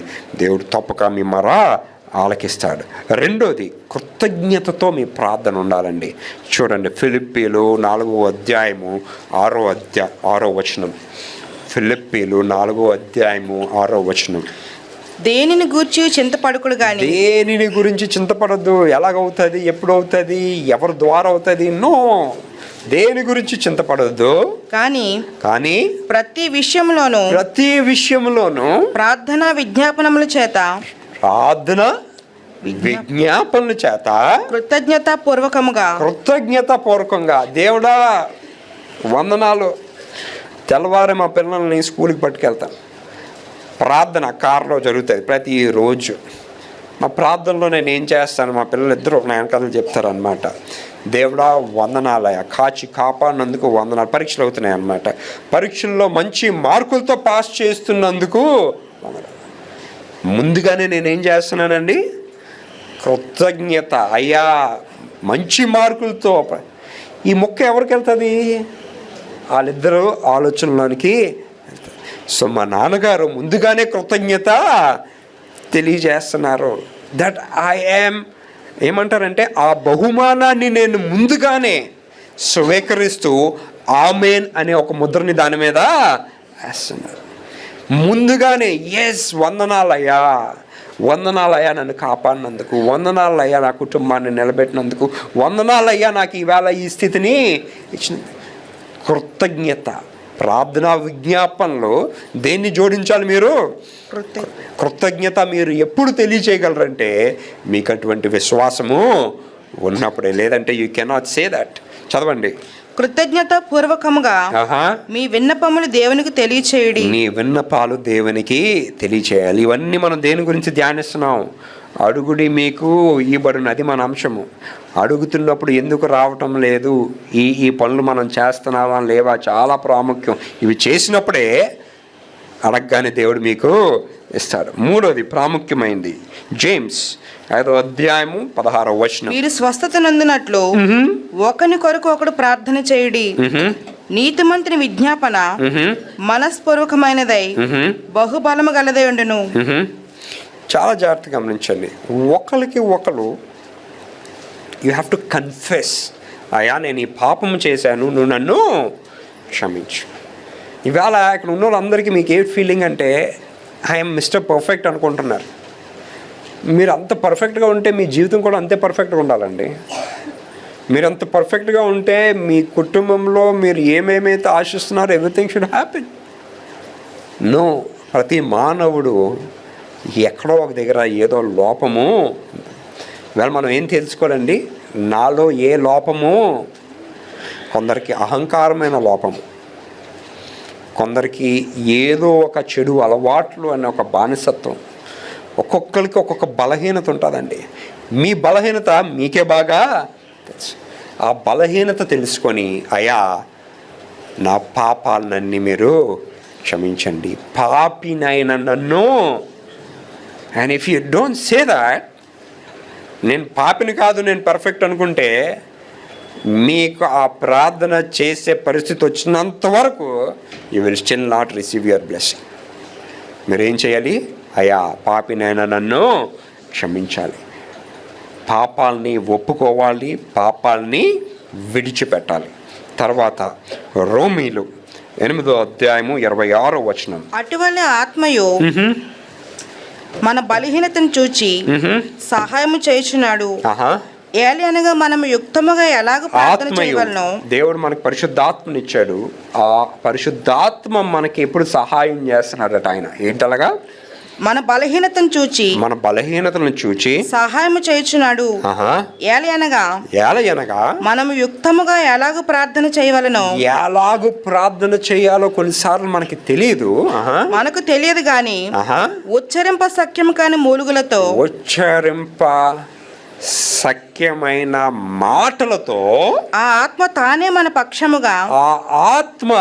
S2: దేవుడు తప్పక మీ మొర ఆలకిస్తాడు. రెండోది, కృతజ్ఞతతో మీ ప్రార్థన ఉండాలండి. చూడండి, ఫిలిప్పీలు 4వ అధ్యాయము 6వ వచనం. ఫిలిప్పీలు 4వ అధ్యాయము 6వ వచనం.
S3: దేనిని గూర్చి చింతపడకుడు గాని.
S2: దేనిని గురించి చింతపడద్దు. ఎలాగవుతుంది, ఎప్పుడు అవుతుంది, ఎవరి ద్వారా అవుతుంది, నో. దేని గురించి చింతపడద్దు, కానీ
S3: ప్రతి విషయంలోనూ
S2: ప్రార్థన విజ్ఞాపనముల చేత కృతజ్ఞతాపూర్వకంగా దేవుడా వందనాలు. తెల్లవారు మా పిల్లల్ని స్కూల్కి పట్టుకెళ్తాను. ప్రార్థన కారులో జరుగుతుంది ప్రతిరోజు. మా ప్రార్థనలో నేను ఏం చేస్తాను, మా పిల్లలు ఇద్దరు నా వెనకాల చెప్తారనమాట, దేవుడా వందనాలయ, కాచి కాపాడినందుకు వందనాలు. పరీక్షలు అవుతున్నాయి అన్నమాట. పరీక్షల్లో మంచి మార్కులతో పాస్ చేస్తున్నందుకు ముందుగానే నేనేం చేస్తున్నానండి, కృతజ్ఞత. అయ్యా మంచి మార్కులతో. ఈ మొక్క ఎవరికి వెళ్తుంది? వాళ్ళిద్దరూ ఆలోచనలోనికి. సో మా నాన్నగారు ముందుగానే కృతజ్ఞత తెలియజేస్తున్నారు. దట్ ఐ యామ్ ఏమంటారంటే ఆ బహుమానాన్ని నేను ముందుగానే స్వీకరిస్తూ ఆమెన్ అనే ఒక ముద్రని దాని మీద వేస్తున్నారు. ముందుగానే ఎస్ వందనాలయ్యా, వందనాలయ్యా నన్ను కాపాడినందుకు, వందనాలయ్యా నా కుటుంబాన్ని నిలబెట్టినందుకు, వందనాలయ్యా నాకు ఈవేళ ఈ స్థితిని ఇచ్చిన. కృతజ్ఞత. ప్రార్థనా విజ్ఞాపనలో దేన్ని జోడించాలి మీరు? కృతజ్ఞత. మీరు ఎప్పుడు తెలియచేయగలరంటే మీకు అటువంటి విశ్వాసము ఉన్నప్పుడే, లేదంటే యూ కెనాట్ సే దట్. చదవండి.
S3: కృతజ్ఞత పూర్వకముగా మీ విన్నపములు దేవునికి తెలియచేయడి.
S2: నీ విన్నపాలు దేవునికి తెలియచేయాలి. ఇవన్నీ మనం దేని గురించి ధ్యానిస్తున్నాం? అడుగుడి మీకు ఇవ్వబడును, అది మన అంశము. అడుగుతున్నప్పుడు ఎందుకు రావటం లేదు, ఈ పనులు మనం చేస్తున్నావా లేవా చాలా ప్రాముఖ్యం. ఇవి చేసినప్పుడే అడగగానే దేవుడు మీకు ఇస్తాడు. మూడోది ప్రాముఖ్యమైంది, జేమ్స్ 5వ అధ్యాయము 16వ వచనం.
S3: మీరు స్వస్థత నందునట్లు ఒకని కొరకు ఒకడు ప్రార్థన చేయుడి. నీతిమంతుని విజ్ఞాపన మనస్పూర్వకమైనదై బహుబలము గలదై ఉండును.
S2: చాలా జాగ్రత్తగా గమనించండి. ఒకరికి ఒకరు యూ హ్యావ్ టు కన్ఫెస్, అయ్యా నేను ఈ పాపం చేశాను, నువ్వు నన్ను క్షమించు. ఇవాళ ఇక్కడ ఉన్న వాళ్ళందరికీ మీకు ఏ ఫీలింగ్ అంటే ఐఎమ్ మిస్టర్ పర్ఫెక్ట్ అనుకుంటున్నారు. మీరు అంత పర్ఫెక్ట్గా ఉంటే మీ జీవితం కూడా అంతే పర్ఫెక్ట్గా ఉండాలండి. మీరు అంత పర్ఫెక్ట్గా ఉంటే మీ కుటుంబంలో మీరు ఏమేమైతే ఆశిస్తున్నారో ఎవ్రీథింగ్ షుడ్ హ్యాపెన్. నో, ప్రతి మానవుడు ఎక్కడో ఒక దగ్గర ఏదో లోపము. ఇవాళ మనం ఏం తెలుసుకోవాలండి, నాలో ఏ లోపము? కొందరికి అహంకారమైన లోపము, కొందరికి ఏదో ఒక చెడు అలవాట్లు అనే ఒక బానిసత్వం. ఒక్కొక్కరికి ఒక్కొక్క బలహీనత ఉంటుందండి. మీ బలహీనత మీకే బాగా తెలుసు. ఆ బలహీనత తెలుసుకొని అయ్యా నా పాపాలన్నీ మీరు క్షమించండి, పాపినైన నన్ను. And if you don't say that, నేను పాపిని కాదు నేను పర్ఫెక్ట్ అనుకుంటే, మీకు ఆ ప్రార్థన చేసే పరిస్థితి వచ్చినంత వరకు you will still not receive your blessing. మీరేం చేయాలి? అయ్యా పాపినైనా నన్ను క్షమించాలి, పాపాలని ఒప్పుకోవాలి, పాపాలని విడిచిపెట్టాలి. తర్వాత రోమీలు 8వ అధ్యాయము 26వ వచనం.
S3: అటువలే ఆత్మయు మన బలహీనతను చూచి సహాయము చేయుచున్నాడు. ఏలి అనగా మనం యుక్తముగా ఎలాగ ప్రార్థన చేయగలను.
S2: దేవుడు మనకు పరిశుద్ధాత్మనిచ్చాడు. ఆ పరిశుద్ధాత్మ మనకి ఎప్పుడు సహాయం చేస్తున్నాడట. ఆయన ఏంటలాగా?
S3: మన బలహీనతను చూచి సహాయము చేయుచున్నాడు. ఏలి అనగా మనం యుక్తముగా ఎలాగ ప్రార్థన చేయవలను.
S2: ఎలాగూ ప్రార్థన చేయాలో కొన్నిసార్లు మనకి తెలియదు.
S3: మనకు తెలియదు గాని ఉచ్చరింప సఖ్యము కాని మూలుగులతో,
S2: ఉచ్చరింప సఖ్యమైన మాటలతో
S3: ఆ ఆత్మ తానే మన పక్షముగా,
S2: ఆ ఆత్మ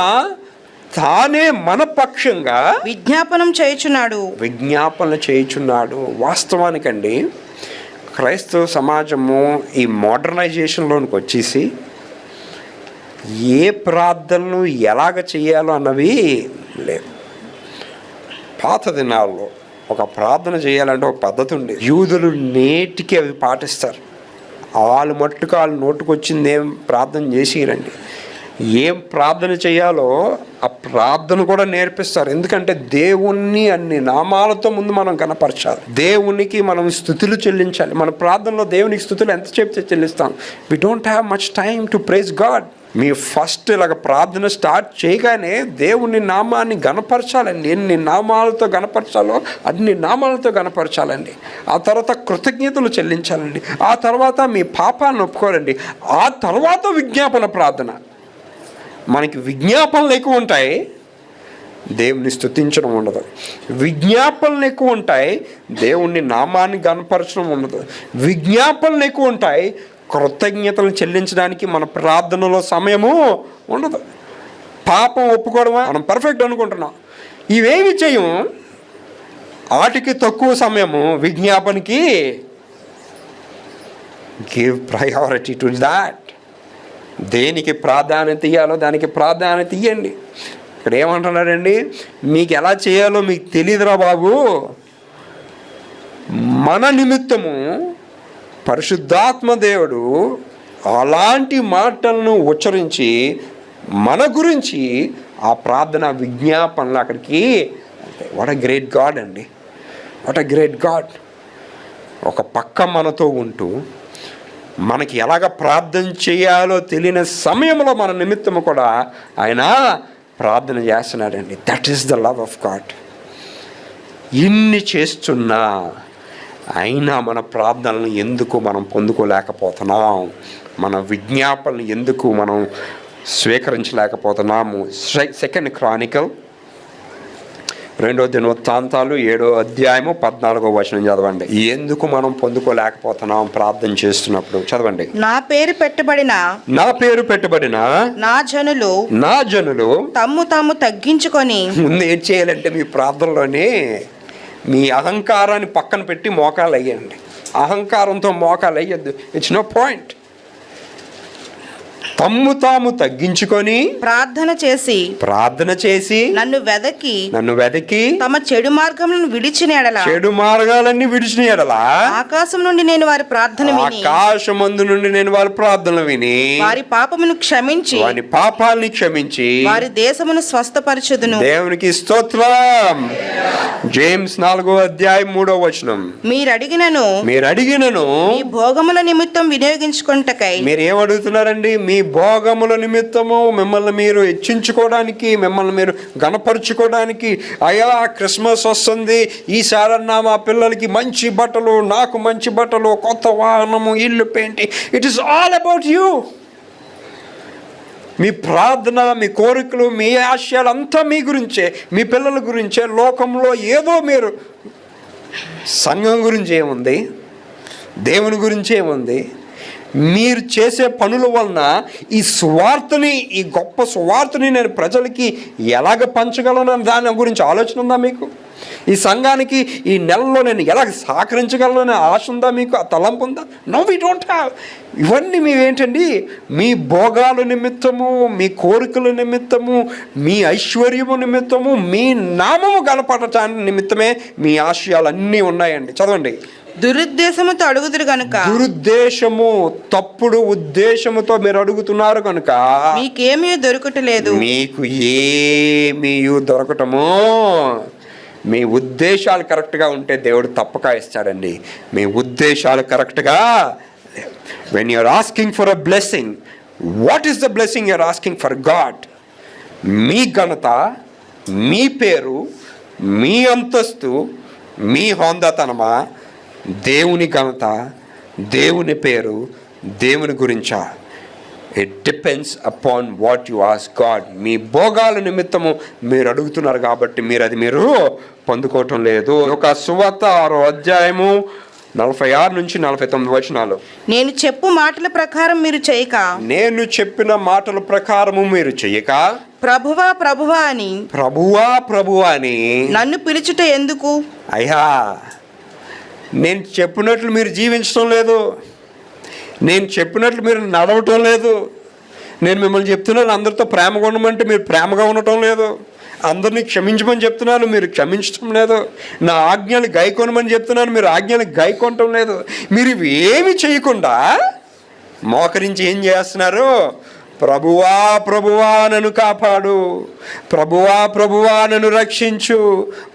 S2: తానే మన పక్షంగా
S3: విజ్ఞాపనం చేయుచున్నాడు.
S2: వాస్తవానికండి క్రైస్తవ సమాజము ఈ మోడర్నైజేషన్లోనికి వచ్చేసి ఏ ప్రార్థనలు ఎలాగ చేయాలో అన్నవి లేదు. పాత దినాల్లో ఒక ప్రార్థన చేయాలంటే ఒక పద్ధతి ఉండేది. యూదులు నేటికి అవి పాటిస్తారు. వాళ్ళు మట్టుకు వాళ్ళు నోటుకొచ్చింది ఏం ప్రార్థన చేసిరండి. ఏం ప్రార్థన చేయాలో ఆ ప్రార్థన కూడా నేర్పిస్తారు. ఎందుకంటే దేవుణ్ణి అన్ని నామాలతో ముందు మనం కనపరచాలి, దేవునికి మనం స్తుతులు చెల్లించాలి. మన ప్రార్థనలో దేవునికి స్తుతులు ఎంత చెప్తే చెల్లిస్తాం. We don't have much time to praise God. మీ ఫస్ట్ ఇలాగ ప్రార్థన స్టార్ట్ చేయగానే దేవుని నామాన్ని గణపరచాలండి. ఎన్ని నామాలతో గణపరచాలో అన్ని నామాలతో గణపరచాలండి. ఆ తర్వాత కృతజ్ఞతలు చెల్లించాలండి. ఆ తర్వాత మీ పాపాలను ఒప్పుకోవాలండి. ఆ తర్వాత విజ్ఞాపన ప్రార్థన. మనకి విజ్ఞాపనలు ఎక్కువ ఉంటాయి, దేవుని స్తుతించడం ఉండదు. విజ్ఞాపనలు ఎక్కువ ఉంటాయి, దేవుణ్ణి నామాన్ని గణపరచడం ఉండదు. విజ్ఞాపనలు ఎక్కువ ఉంటాయి, కృతజ్ఞతలు చెల్లించడానికి మన ప్రార్థనలో సమయము ఉండదు. పాపం ఒప్పుకోవడమా, మనం పర్ఫెక్ట్ అనుకుంటున్నాం, ఇవేమి చేయము. వాటికి తక్కువ సమయము విజ్ఞాపనకి. Give priority to that. దేనికి ప్రాధాన్యత ఇవ్వాలో దానికి ప్రాధాన్యత ఇవ్వండి. ఇక్కడ ఏమంటున్నారండి, మీకు ఎలా చేయాలో మీకు తెలియదురా బాబు, మన నిమిత్తము పరిశుద్ధాత్మ దేవుడు అలాంటి మాటలను ఉచ్చరించి మన గురించి ఆ ప్రార్థన విజ్ఞాపనలు అక్కడికి వాట్ అ గ్రేట్ గాడ్ అండి, వాట్ అ గ్రేట్ గాడ్. ఒక పక్క మనతో ఉంటూ మనకి ఎలాగ ప్రార్థన చేయాలో తెలియని సమయంలో మన నిమిత్తము కూడా ఆయన ప్రార్థన చేస్తున్నాడండి. That is the love of God. ఇన్ని చేస్తున్నా అయినా మన ప్రార్థనలను ఎందుకు మనం పొందుకోలేకపోతున్నాం, మన విజ్ఞాపనలు ఎందుకు మనం స్వీకరించలేకపోతున్నాము? 2 క్రానికల్ 2 దినవృత్తాంతాలు 7వ అధ్యాయము 14వ వచనం చదవండి. ఎందుకు మనం పొందుకోలేకపోతున్నాం ప్రార్థన చేస్తున్నప్పుడు? చదవండి.
S3: నా పేరు పెట్టబడిన నా జనులు తమ్ము తాము తగ్గించుకొని.
S2: ముందు ఏం చేయాలంటే మీ ప్రార్థనలోనే మీ అహంకారాన్ని పక్కన పెట్టి మోకాలు అయ్యండి. అహంకారంతో మోకాలు అయ్యద్దు. It's no point. తమ్ము తాము తగ్గించుకొని
S3: ప్రార్థన చేసి నన్ను వెదకి తమ చెడు మార్గములను విడిచిన ఎడల,
S2: చెడు మార్గాలన్నీ విడిచిన ఎడల
S3: ఆకాశం నుండి నేను వారి
S2: ఆకాశమందు నుండి నేను వారి ప్రార్థనలు విని
S3: వారి పాపమును క్షమించి
S2: వారి పాపాలని క్షమించి
S3: వారి దేశమును స్వస్థపరచుదును.
S2: దేవునికి స్తోత్రం. జేమ్స్ 4వ అధ్యాయం 3వ వచనం.
S3: మీరు అడిగినను
S2: మీ
S3: భోగముల నిమిత్తం వినియోగించుకొనుటకై.
S2: మీరు ఏమడుగుతున్నారండి? మీ భోగముల నిమిత్తము మిమ్మల్ని మీరు హెచ్చించుకోవడానికి, మిమ్మల్ని మీరు గణపరుచుకోవడానికి. అయ్యా క్రిస్మస్ వస్తుంది, ఈసారన్నా మా పిల్లలకి మంచి బట్టలు, నాకు మంచి బట్టలు, కొత్త వాహనము, ఇల్లు painting. It is all about you. మీ ప్రార్థన, మీ కోరికలు, మీ ఆశయాలు అంతా మీ గురించే, మీ పిల్లల గురించే. లోకంలో ఏదో మీరు సంఘం గురించి ఏముంది, దేవుని గురించి ఏముంది? మీరు చేసే పనుల వలన ఈ స్వార్థని, ఈ గొప్ప స్వార్థని నేను ప్రజలకి ఎలాగ పంచగలను అని దాని గురించి ఆలోచన ఉందా మీకు? ఈ సంఘానికి ఈ నెలలో నేను ఎలాగ సహకరించగలను అనే ఆశ ఉందా మీకు? ఆ తలంపు ఉందా? No, we don't have. ఇవన్నీ మేమేంటండి? మీ భోగాల నిమిత్తము, మీ కోరికల నిమిత్తము, మీ ఐశ్వర్యము నిమిత్తము, మీ నామము గణపడటానికి నిమిత్తమే మీ ఆశయాలన్నీ ఉన్నాయండి. చదవండి.
S3: దురుద్దేశముతో అడుగుదురు కనుక,
S2: దురుద్దేశము, తప్పుడు ఉద్దేశముతో మీరు అడుగుతున్నారు కనుక
S3: మీకేమీ దొరకటలేదు.
S2: మీకు ఏమీ దొరకటము. మీ ఉద్దేశాలు కరెక్ట్గా ఉంటే దేవుడు తప్పక ఇస్తాడండి. మీ ఉద్దేశాలు కరెక్ట్గా, when you are asking for a blessing, what is the blessing you are asking for God? మీ ఘనత, మీ పేరు, మీ అంతస్తు, మీ హోందాతనమా? దేవుని ఘనత, దేవుని పేరు, దేవుని గురించా? It depends upon what you ask God. మీ భోగాల నిమిత్తము మీరు అడుగుతున్నారు కాబట్టి మీరు పొందుకోవటం లేదు. ఒక సువార్త 6వ అధ్యాయము 46 నుంచి 49 వచనాలు.
S3: నేను చెప్పిన మాటల ప్రకారము మీరు చేయక ప్రభువా ప్రభువా అని నన్ను పిలుచుట ఎందుకు?
S2: అయ్యా, నేను చెప్పినట్లు మీరు జీవించడం లేదు, నేను చెప్పినట్లు మీరు నడవటం లేదు. నేను మిమ్మల్ని చెప్తున్నాను అందరితో ప్రేమగా ఉండమంటే మీరు ప్రేమగా ఉండటం లేదు. అందరినీ క్షమించమని చెప్తున్నాను, మీరు క్షమించటం లేదు. నా ఆజ్ఞలు గైకొనమని చెప్తున్నాను, మీరు ఆజ్ఞలు గైకొనటం లేదు. మీరు ఇవి ఏమి చేయకుండా మోకరించి ఏం చేస్తున్నారు? ప్రభువా ప్రభువా నన్ను కాపాడు, ప్రభువా ప్రభువా నన్ను రక్షించు,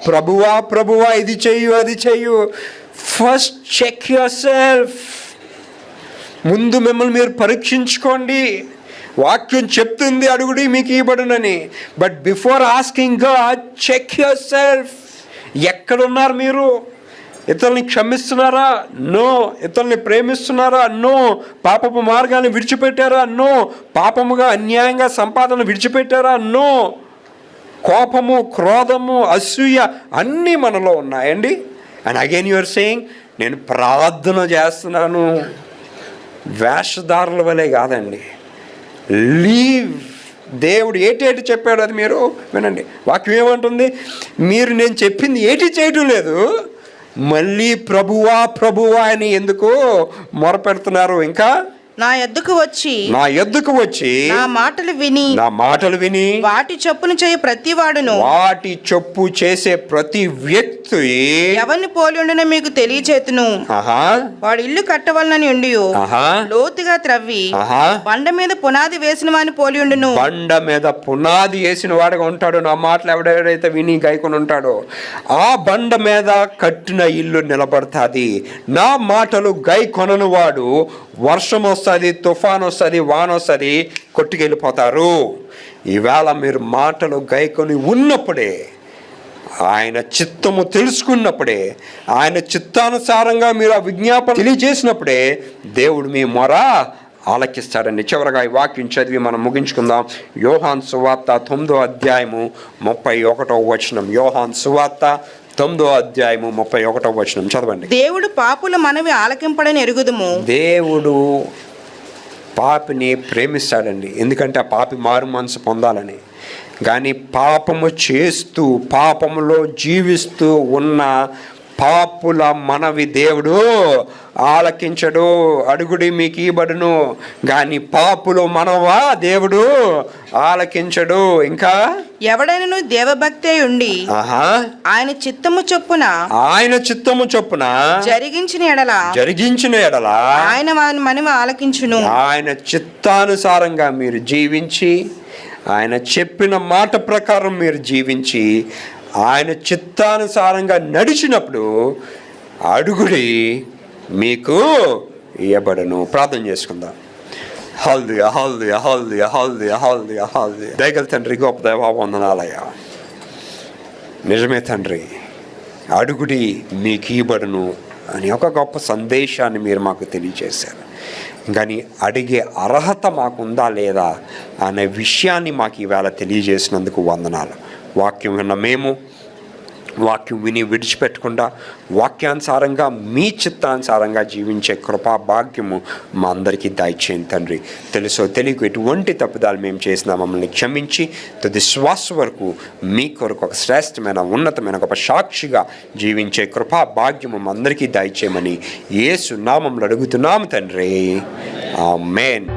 S2: ప్రభువా ప్రభువా ఇది చెయ్యు అది చెయ్యు. First check yourself. ముందు మిమ్మల్ని మీరు పరీక్షించుకోండి. వాక్యం చెప్తుంది అడుగుడి మీకు ఇవ్వబడునని. But before asking God, check yourself. ఎక్కడున్నారు మీరు? ఇతరుల్ని క్షమిస్తున్నారా? నో. ఇతరుల్ని ప్రేమిస్తున్నారా? నో. పాపపు మార్గాన్ని విడిచిపెట్టారా? నో. పాపముగా అన్యాయంగా సంపాదన విడిచిపెట్టారా? నో. కోపము, క్రోధము, అసూయ అన్నీ మనలో ఉన్నాయండి. అండ్ అగైన్ యూఆర్ సేయింగ్, నేను ప్రార్థన చేస్తున్నాను. వేషధారుల వలె కాదండి. లీవ్. దేవుడు ఏటి చెప్పాడు అది మీరు వినండి. వాక్యం ఏమంటుంది? మీరు నేను చెప్పింది ఏటి చేయటం లేదు, మళ్ళీ ప్రభువా ప్రభువా అని ఎందుకు మొరపెడుతున్నారు? ఇంకా
S3: నా యొద్దకు వచ్చి
S2: నా యొద్దకు వచ్చి
S3: నా మాటలు విని వాటి చొప్పున చేయ ప్రతి వాడును
S2: వాటి చొప్పు చేసే ప్రతి వ్యక్తి
S3: ఎవరిని పోలి ఉండునో మీకు తెలియచేతును.
S2: ఆహా
S3: వాడు ఇల్లు కట్టవలనని ఉండి
S2: ఆహా
S3: లోతుగా త్రవ్వి
S2: ఆహా
S3: బండ మీద పునాది వేసిన వాని పోలి ఉండును.
S2: బండ మీద పునాది వేసిన వాడుగా ఉంటాడు. నా మాటలు ఎవడెవడైతే విని గైకొని ఉంటాడో ఆ బండ మీద కట్టిన ఇల్లు నిలబడుతుంది. నా మాటలు గైకొనని వాడు వర్షం వస్తుంది, తుఫాన్ వస్తుంది, వాన వస్తుంది, కొట్టుకెళ్ళిపోతారు. ఈవేళ మీరు మాటలు గైకొని ఉన్నప్పుడే, ఆయన చిత్తము తెలుసుకున్నప్పుడే, ఆయన చిత్తానుసారంగా మీరు ఆ విజ్ఞాపన తెలియజేసినప్పుడే దేవుడు మీ మొర ఆలకిస్తాడండి. చివరగా ఈ వాక్యం చదివి మనం ముగించుకుందాం. యోహాను సువార్త 9వ అధ్యాయము 31వ వచనం. యోహాను సువార్త 9వ అధ్యాయము 31వ వచనం చదవండి.
S3: దేవుడు పాపుల మనవి ఆలకింపడని ఎరుగుదుము.
S2: దేవుడు పాపిని ప్రేమిస్తాడండి. ఎందుకంటే ఆ పాపి మారు మనసు పొందాలని. కానీ పాపము చేస్తూ పాపములో జీవిస్తూ ఉన్న పాపుల మనవి దేవుడు ఆలకించడు. అడుగుడి మీకు ఇవ్వబడును, కానీ పాపులు మనవా దేవుడు ఆలకించడు. ఇంకా
S3: ఎవడైనను దేవభక్తి ఉండి ఆయన చిత్తము చొప్పున జరిగించిన ఎడల ఆయన మనవి ఆలకించును.
S2: ఆయన చిత్తానుసారంగా మీరు జీవించి, ఆయన చెప్పిన మాట ప్రకారం మీరు జీవించి, ఆయన చిత్తానుసారంగా నడిచినప్పుడు అడుగుడి మీకు ఇవ్వబడును. ప్రార్థన చేసుకుందాం. హల్దియా హల్దియా హల్దియా హల్దియా హల్దియా హల్దియా. దయగల తండ్రి, గొప్ప దేవా, వందనాలయ్యా. నిజమే తండ్రి, అడుగుడి మీకు ఇవ్వబడును అని ఒక గొప్ప సందేశాన్ని మీరు మాకు తెలియజేశారు. కానీ అడిగే అర్హత మాకుందా లేదా అనే విషయాన్ని మాకు ఈవేళ తెలియజేసినందుకు వందనాలు. వాక్యం విన్న మేము వాక్యం విని విడిచిపెట్టకుండా వాక్యానుసారంగా మీ చిత్తానుసారంగా జీవించే కృపా భాగ్యము మా అందరికీ దయచేయండి తండ్రి. తెలుసో తెలియకు ఎటువంటి తప్పుదాలు మేము చేసినా మమ్మల్ని క్షమించి తుది శ్వాస వరకు మీ కొరకు ఒక శ్రేష్టమైన ఉన్నతమైన గొప్ప సాక్షిగా జీవించే కృపా భాగ్యము మా అందరికీ దయచేయమని యేసు నామములో అడుగుతున్నాము తండ్రి. ఆమేన్.